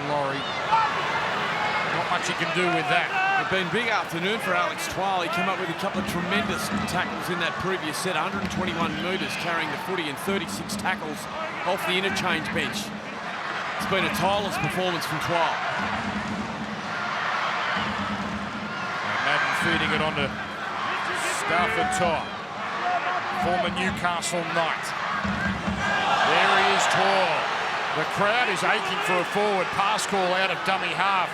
Laurie, not much he can do with that. It's been a big afternoon for Alex Twal. He came up with a couple of tremendous tackles in that previous set. 121 metres carrying the footy and 36 tackles off the interchange bench. It's been a tireless performance from Twal. Madden feeding it onto Stafford Todd, former Newcastle Knight. There he is, Twal. The crowd is aching for a forward pass call out of dummy half.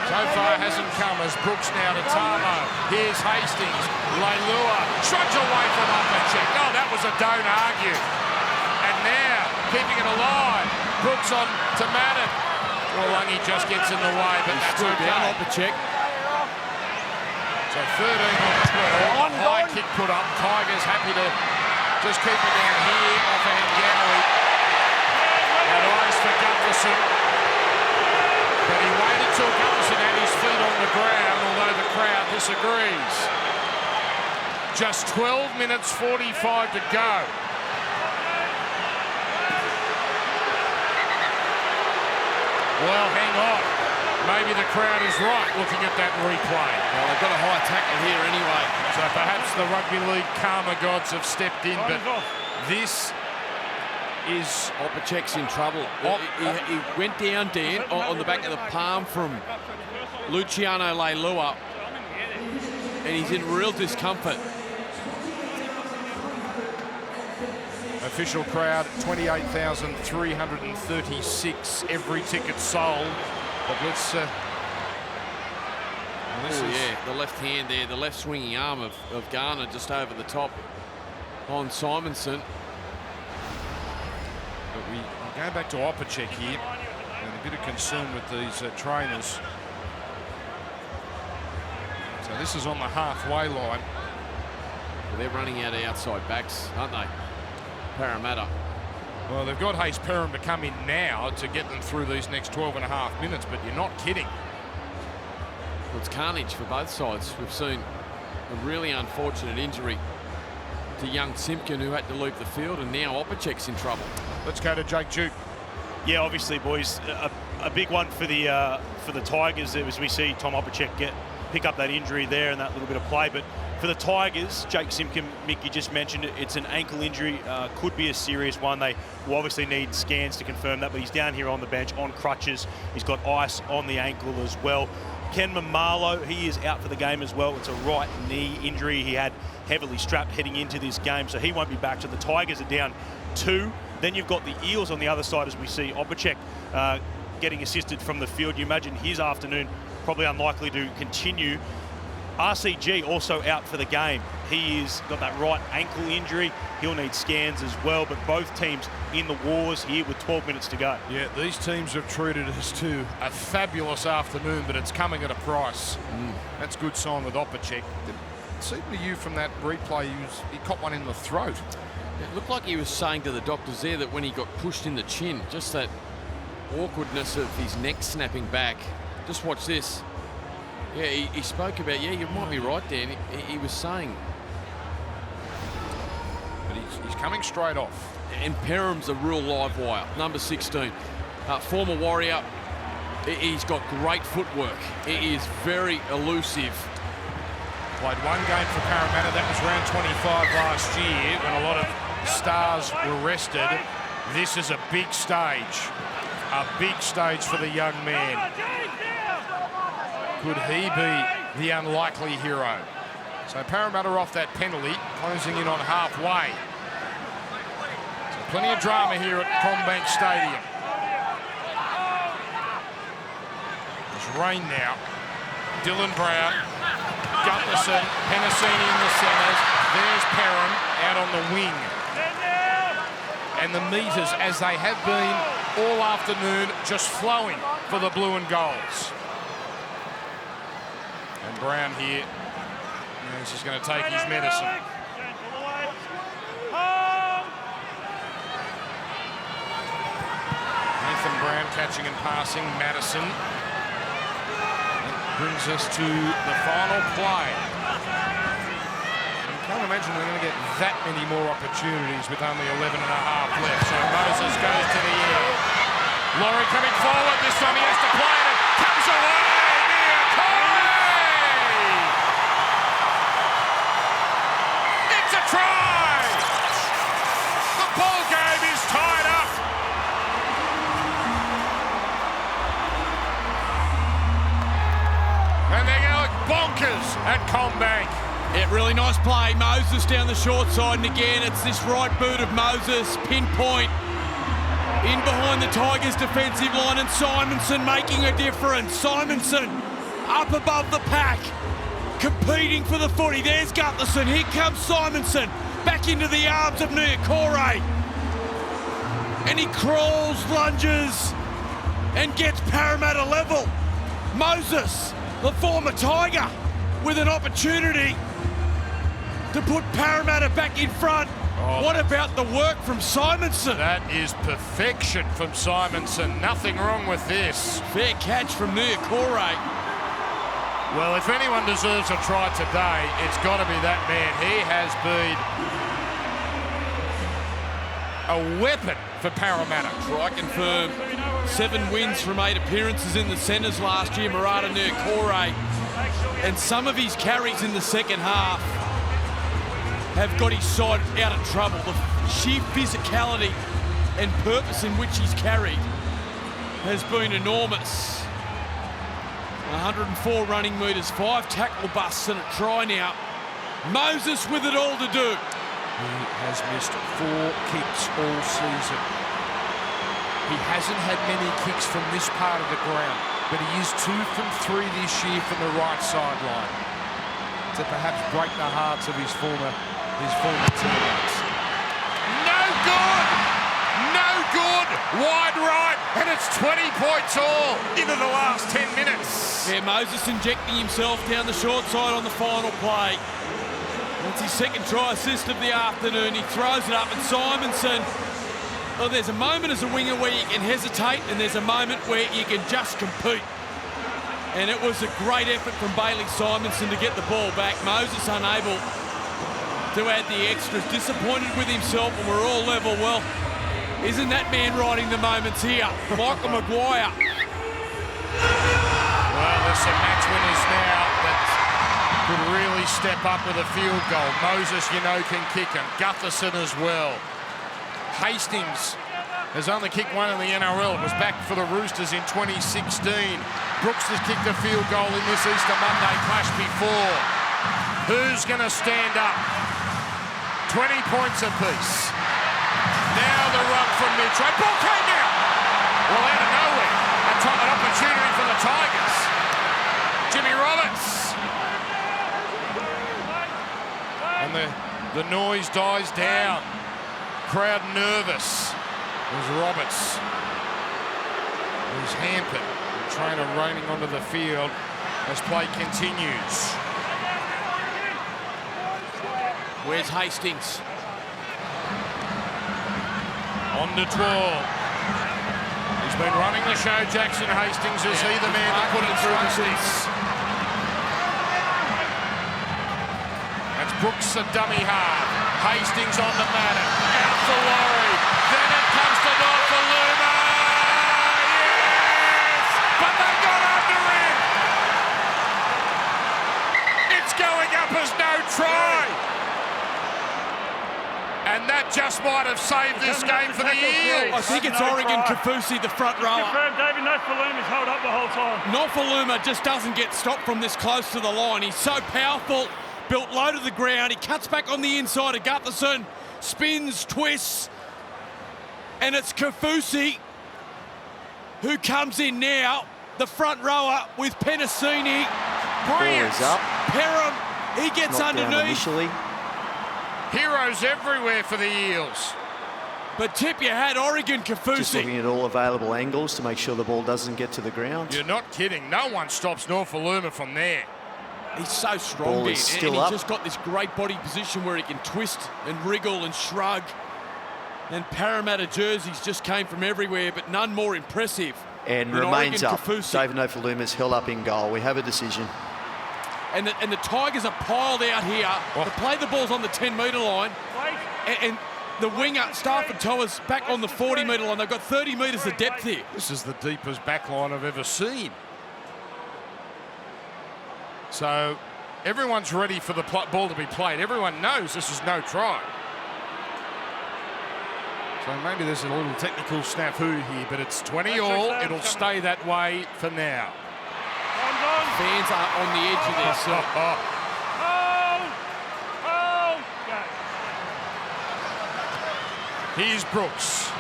So far hasn't come as Brooks now to Tamo. Here's Hastings. Leilua trudge away from Opacek. Oh, that was a don't argue. And now, keeping it alive, Brooks on to Madden. Well, Lungy just gets in the way, but that's okay. Down Opacek. So 13 on 12. High kick put up. Tigers happy to just keep it down here off hand Galloway. And eyes for Gutherson. But he waited till Gutherson had his feet on the ground, although the crowd disagrees. Just 12 minutes 45 to go. Well, hang on. Maybe the crowd is right looking at that replay. Well, they've got a high tackle here anyway. So perhaps the Rugby League karma gods have stepped in, but this is... Opacek's in trouble. He went down, Dan, on the back of the palm from Luciano Leilua, and he's in real discomfort. Official crowd, 28,336. Every ticket sold. But let's... Yeah, the left hand there, the left swinging arm of Garner just over the top on Simonson. But we go back to Opacek here, and a bit of concern with these trainers. So this is on the halfway line. Well, they're running out of outside backs, aren't they? Parramatta. Well, they've got Hayes Perham to come in now to get them through these next 12 and a half minutes, but you're not kidding. Well, it's carnage for both sides. We've seen a really unfortunate injury to young Simpkin, who had to leave the field, and now Opacek's in trouble. Let's go to Jake Duke. Yeah, obviously, boys, a big one for the Tigers as we see Tom Opacek pick up that injury there and that little bit of play. But for the Tigers, Jake Simpkin, Mick, you just mentioned it, it's an ankle injury, could be a serious one. They will obviously need scans to confirm that, but he's down here on the bench on crutches. He's got ice on the ankle as well. Ken Mamalo, he is out for the game as well. It's a right knee injury. He had heavily strapped heading into this game, so he won't be back. So the Tigers are down 2. Then you've got the Eels on the other side as we see Opacek getting assisted from the field. You imagine his afternoon probably unlikely to continue. RCG also out for the game. He's got that right ankle injury. He'll need scans as well, but both teams in the wars here with 12 minutes to go. Yeah, these teams have treated us to a fabulous afternoon, but it's coming at a price. That's a good sign with Opacek. It seemed to you from that replay, he caught one in the throat. It looked like he was saying to the doctors there that when he got pushed in the chin, just that awkwardness of his neck snapping back. Just watch this. Yeah, he spoke about, yeah, you might be right, Dan. He was saying. But he's coming straight off. And Perham's a real live wire, number 16. Former Warrior. He's got great footwork. He is very elusive. Played one game for Parramatta. That was round 25 last year when a lot of stars were rested. This is a big stage. A big stage for the young man. Could he be the unlikely hero? So Parramatta off that penalty, closing in on halfway. So plenty of drama here at CommBank Stadium. There's rain now. Dylan Brown, Gutherson, Penasini in the centres. There's Perham out on the wing. And the metres, as they have been all afternoon, just flowing for the blue and golds. And Brown here, he's just going to take his medicine. Nathan Brown catching and passing. Madison. That brings us to the final play. I can't imagine we're going to get that many more opportunities with only 11 and a half left. So Moses goes to the air. Laurie coming forward. This time he has to play it. It comes away. It's a try. The ball game is tied up. And they're going bonkers at CommBank. Yeah, really nice play. Moses down the short side, and again, it's this right boot of Moses, pinpoint, in behind the Tigers' defensive line, and Simonson making a difference. Simonson up above the pack, competing for the footy. There's Gutherson. Here comes Simonson, back into the arms of Niokore. And he crawls, lunges, and gets Parramatta level. Moses, the former Tiger, with an opportunity to put Parramatta back in front. Oh, what about the work from Simonson? That is perfection from Simonson. Nothing wrong with this. Fair catch from Niokore. Well, if anyone deserves a try today, it's got to be that man. He has been a weapon for Parramatta. Try confirm. 7 wins from 8 appearances in the centres last year, Parramatta Niokore. And some of his carries in the second half have got his side out of trouble. The sheer physicality and purpose in which he's carried has been enormous. 104 running metres, 5 tackle busts and a try now. Moses with it all to do. He has missed 4 kicks all season. He hasn't had many kicks from this part of the ground, but he is 2 from 3 this year from the right sideline to perhaps break the hearts of his former teammates. No good! No good! Wide right, and it's 20 points all into the last 10 minutes. Yeah, Moses injecting himself down the short side on the final play. That's his second try assist of the afternoon. He throws it up, and Simonson, well, there's a moment as a winger where you can hesitate, and there's a moment where you can just compete. And it was a great effort from Bailey Simonson to get the ball back. Moses unable to add the extras, disappointed with himself, and we're all level. Well, isn't that man riding the moments here? Michael Maguire. Well, there's some match winners now that could really step up with a field goal. Moses, can kick him. Gutherson as well. Hastings has only kicked 1 in the NRL. It was back for the Roosters in 2016. Brooks has kicked a field goal in this Easter Monday clash before. Who's going to stand up? 20 points apiece. Now the run from mid-try. Ball came down. Well, out of nowhere, an opportunity for the Tigers. Jimmy Roberts. And the noise dies down. Crowd nervous as Roberts is hampered. The trainer raining onto the field as play continues. Where's Hastings? On to 12. He's been running the show, Jackson Hastings. Is he the man that put it through the sticks? That's Brooks, a dummy half. Hastings on the Madden. Out for Laurie. Then it comes to Norfoluma. Yes! But they got under him. It's going up as no try. And that just might have saved this game for the Eels. I think it's Oregon Kafusi, the front rower. Confirmed, David, Norfoluma's held up the whole time. Norfoluma just doesn't get stopped from this close to the line. He's so powerful, built low to the ground. He cuts back on the inside of Gutherson, spins, twists, and it's Kafusi who comes in now, the front rower with Penasini. Brilliant. Up. Perham, he gets Knocked down underneath. initially. Heroes everywhere for the Eels. But tip your hat, Oregon Just Kafusi. looking at all available angles to make sure the ball doesn't get to the ground. You're not kidding. No one stops Norfoluma from there. He's so strong, Ball Ben, is and still he's up. just got this great body position where he can twist and wriggle and shrug. And Parramatta jerseys just came from everywhere, but none more impressive And than remains Oregon up. Kafusi. David Nofoluma's held up in goal. We have a decision. And the Tigers are piled out here. Oh. They play the balls on the 10-metre line, and the winger, Stafford Toa's back on the 40-metre line. They've got 30 metres of depth here. This is the deepest back line I've ever seen. So everyone's ready for the ball to be played. Everyone knows this is no try. So maybe there's a little technical snafu here, but it's 20 all. It'll stay that way for now. Fans are on the edge of this. Here's Brooks.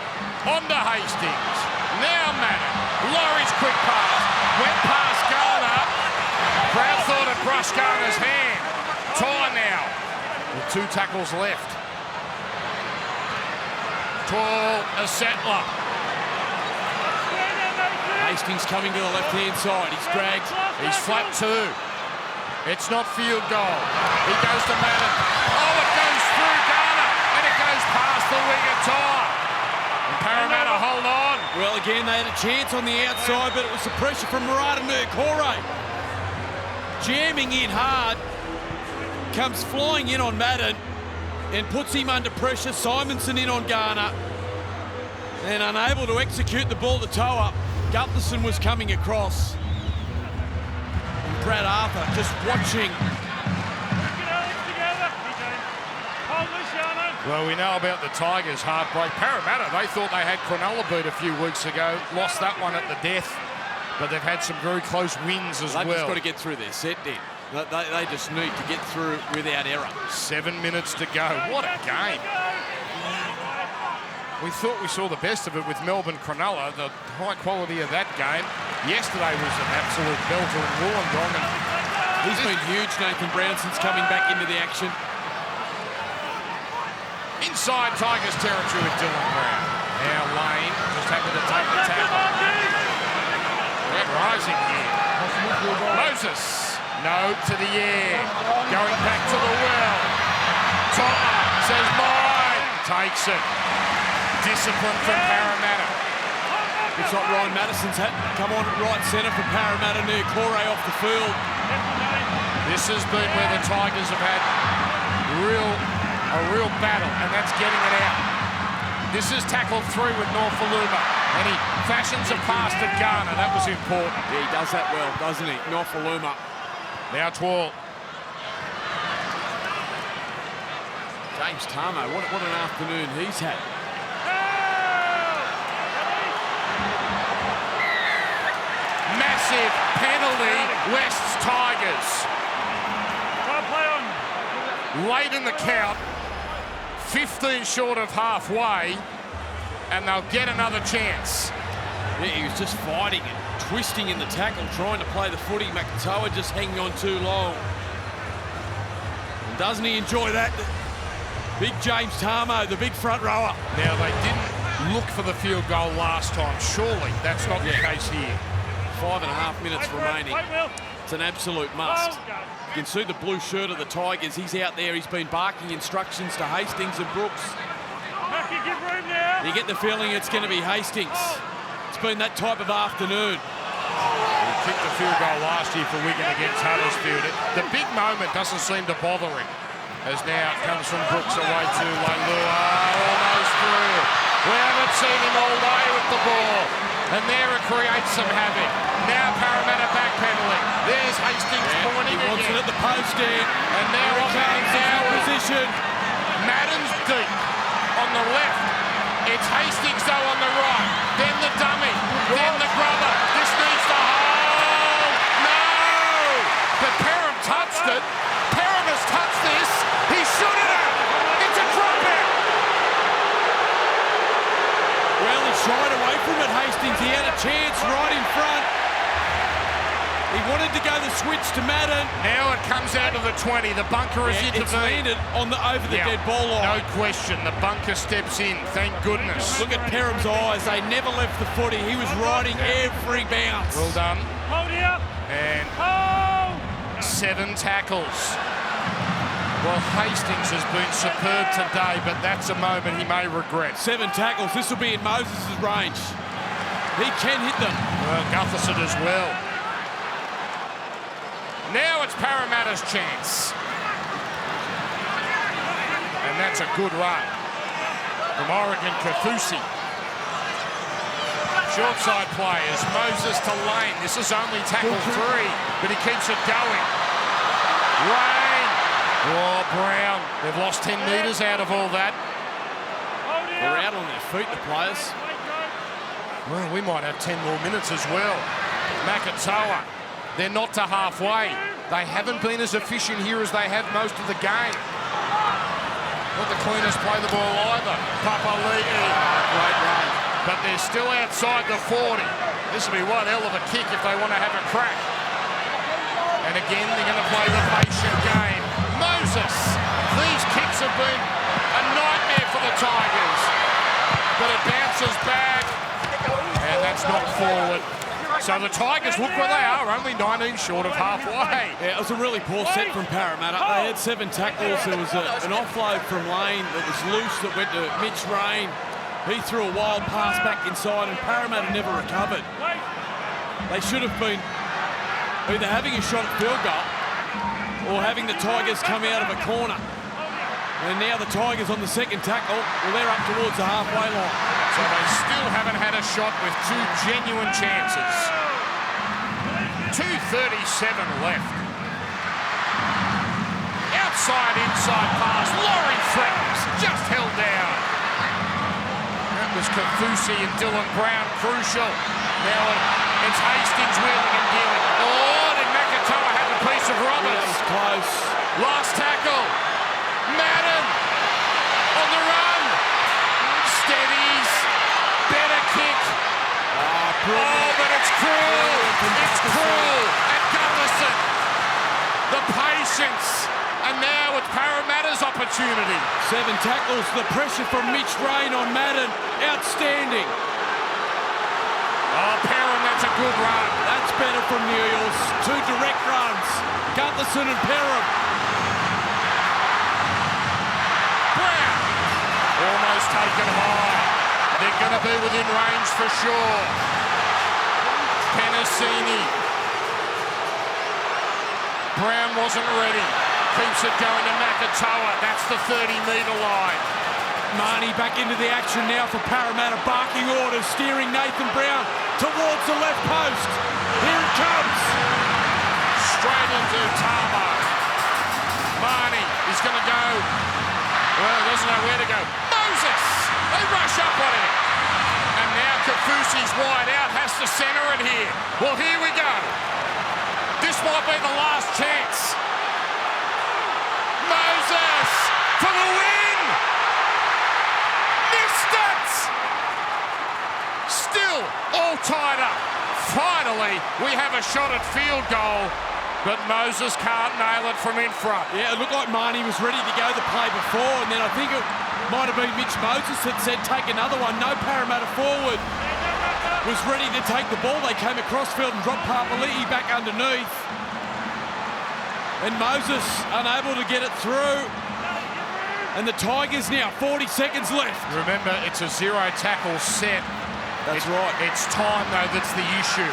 On to Hastings. Now Madden. Laurie's quick pass. Went past Garner. Crowd thought it brushed Garner's hand. Tie now. With 2 tackles left. Tall, a settler. Hastings coming to the left-hand side. He's dragged. He's flat 2. It's not field goal. He goes to Madden. Oh, it goes through Garner. And it goes past the winger tie. And Parramatta hold on. Well, again, they had a chance on the outside, but it was the pressure from Murata Nurkore. Jamming in hard. Comes flying in on Madden and puts him under pressure. Simonson in on Garner. And unable to execute the ball to Toa. Gutherson was coming across. And Brad Arthur just watching. Well, we know about the Tigers' heartbreak. Parramatta, they thought they had Cronulla beat a few weeks ago. Lost that one at the death. But they've had some very close wins as well. They've just got to get through their set, then. They just need to get through without error. 7 minutes to go. What a game. We thought we saw the best of it with Melbourne Cronulla, the high quality of that game. Yesterday was an absolute belter in Wollongong. He's been huge, Nathan Brown, since coming back into the action. Inside Tigers territory with Dylan Brown. Now Lane just happy to take the tackle. Red rising here. Moses. No to the air. Going back to the well. Tom says mine. Takes it. Discipline from Parramatta. Looks like Ryan Madison's had come on at right centre for Parramatta. Nurkore off the field. This has been where the Tigers have had a real battle, and that's getting it out. This is tackled through with Norfoluma, and he fashions a pass to Garner. That was important. Yeah, he does that well, doesn't he? Norfoluma. Now 12. James Tamo, what an afternoon he's had. Massive penalty, West's Tigers. Late in the count, 15 short of halfway, and they'll get another chance. Yeah, he was just fighting and twisting in the tackle, trying to play the footy. Makatoa just hanging on too long. And doesn't he enjoy that? Big James Tamo, the big front rower. Now, they didn't look for the field goal last time. Surely that's not the case here. 5.5 minutes remaining. It's an absolute must. You can see the blue shirt of the Tigers. He's out there. He's been barking instructions to Hastings and Brooks. give room now. You get the feeling it's going to be Hastings. It's been that type of afternoon. He kicked a field goal last year for Wigan against Huddersfield. The big moment doesn't seem to bother him. As now it comes from Brooks away to Leilua, almost through. We haven't seen him all day with the ball. And there it creates some havoc. Now Parramatta backpedaling. There's Hastings pointing He wants again. it at the post end. And now Here it comes, now position. Madden's deep on the left. It's Hastings though on the right. Then the dummy. Then the grubber. This needs to hold. No! But Parham touched it. Parham has touched this. He should have. It's a dropout. Well, he shied away from it, Hastings. He had a chance right in front. He wanted to go the switch to Madden. Now it comes out of the 20. The bunker has It's intervened. landed on the over the dead ball line. No question. The bunker steps in. Thank goodness. Look at Parham's eyes. They never left the footy. He was riding every bounce. Well done. Hold here. And Hold. 7 tackles. Well, Hastings has been superb today, but that's a moment he may regret. 7 tackles. This will be in Moses' range. He can hit them. Well, Gutherson as well. Now it's Parramatta's chance. And that's a good run from Oregon Kafusi. Short side players, Moses to Lane. This is only tackle 3, but he keeps it going. Rain. Oh, Brown. They've lost 10 metres out of all that. They're out on their feet, the players. Well, we might have 10 more minutes as well. Makatoa. They're not to halfway. They haven't been as efficient here as they have most of the game. Not the cleanest play the ball either. Papali'i. Great run. But they're still outside the 40. This will be one hell of a kick if they want to have a crack. And again, they're going to play the patient game. Moses. These kicks have been a nightmare for the Tigers. But it bounces back. And that's not forward. So the Tigers look where they are, only 19 short of halfway. Yeah, it was a really poor set from Parramatta. They had 7 tackles. There was an offload from Lane that was loose that went to Mitch Rain. He threw a wild pass back inside and Parramatta never recovered. They should have been either having a shot at field goal or having the Tigers come out of a corner. And now the Tigers on the second tackle, well, they're up towards the halfway line. So they still haven't had a shot with 2 genuine chances. 2:37 left. Outside, inside pass. Laurie threatens, just held down. That was Kafusi and Dylan Brown, crucial. Now it's Hastings wheeling and dealing. Oh, did Makatoa have a piece of Roberts? That was close. Last tackle. Madden on the run. Steadies. Better kick. Oh, but it's cruel. It's cruel. And Gutherson. The patience. And now it's Parramatta's opportunity. 7 tackles. The pressure from Mitch Rain on Madden. Outstanding. Oh, Parham, that's a good run. That's better from the Eels. 2 direct runs. Gutherson and Parham. Brown. Almost taken high. They're going to be within range for sure. Penasini. Brown wasn't ready. Keeps it going to Makatoa. That's the 30-metre line. Marnie back into the action now for Parramatta. Barking orders, steering Nathan Brown towards the left post. Here it comes. Straight into Tama. Marnie is going to go. Well, he doesn't know where to go. Moses! They rush up on him. And now Kafusi's wide out, has to centre it here. Well, here we go. This might be the last chance. Moses for the win! Missed it! Still all tied up. Finally, we have a shot at field goal, but Moses can't nail it from in front. Yeah, it looked like Marnie was ready to go the play before, and then I think it might have been Mitch Moses that said take another one. No Parramatta forward was ready to take the ball. They came across field and dropped Papali'i back underneath. And Moses unable to get it through. And the Tigers now, 40 seconds left. Remember, it's a zero tackle set. That's right. It's time, though, that's the issue.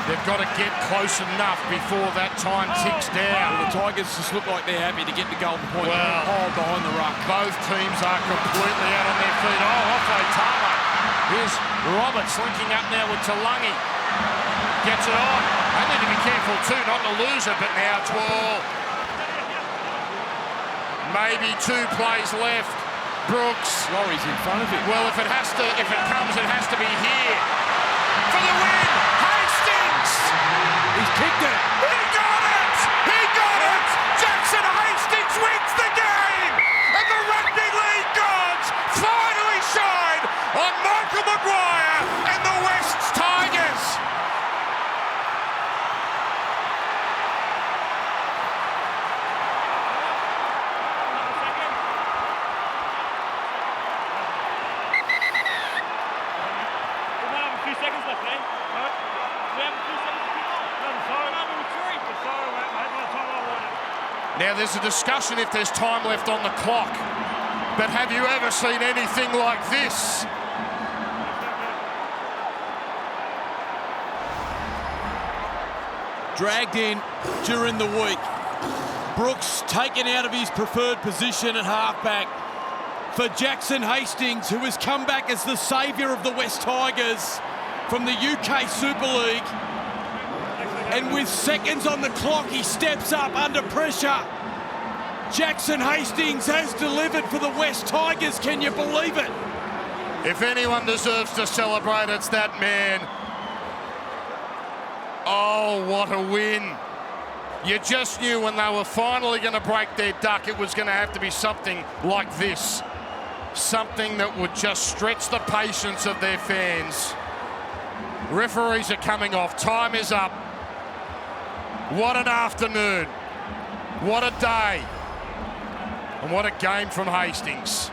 They've got to get close enough before that time ticks down. Well, the Tigers just look like they're happy to get the golden point. Well, Hold behind the ruck. Both teams are completely out on their feet. Oh, offload Tama. Here's Roberts linking up now with Talangi. Gets it on. They need to be careful too, not to lose it, but now 12. Maybe 2 plays left. Brooks. Laurie's in front of him. Well, if it comes, it has to be here. For the win, Hastings! He's kicked it. He got it! He got it! Jackson Hastings wins the game! And the Rugby League gods finally shine on Michael Maguire and the Wests Tigers! Now, there's a discussion if there's time left on the clock, but have you ever seen anything like this? Dragged in during the week. Brooks taken out of his preferred position at halfback for Jackson Hastings, who has come back as the saviour of the West Tigers from the UK Super League. And with seconds on the clock, he steps up under pressure. Jackson Hastings has delivered for the West Tigers. Can you believe it? If anyone deserves to celebrate, it's that man. Oh, what a win. You just knew when they were finally going to break their duck, it was going to have to be something like this. Something that would just stretch the patience of their fans. Referees are coming off. Time is up. What an afternoon. What a day. And what a game from Hastings.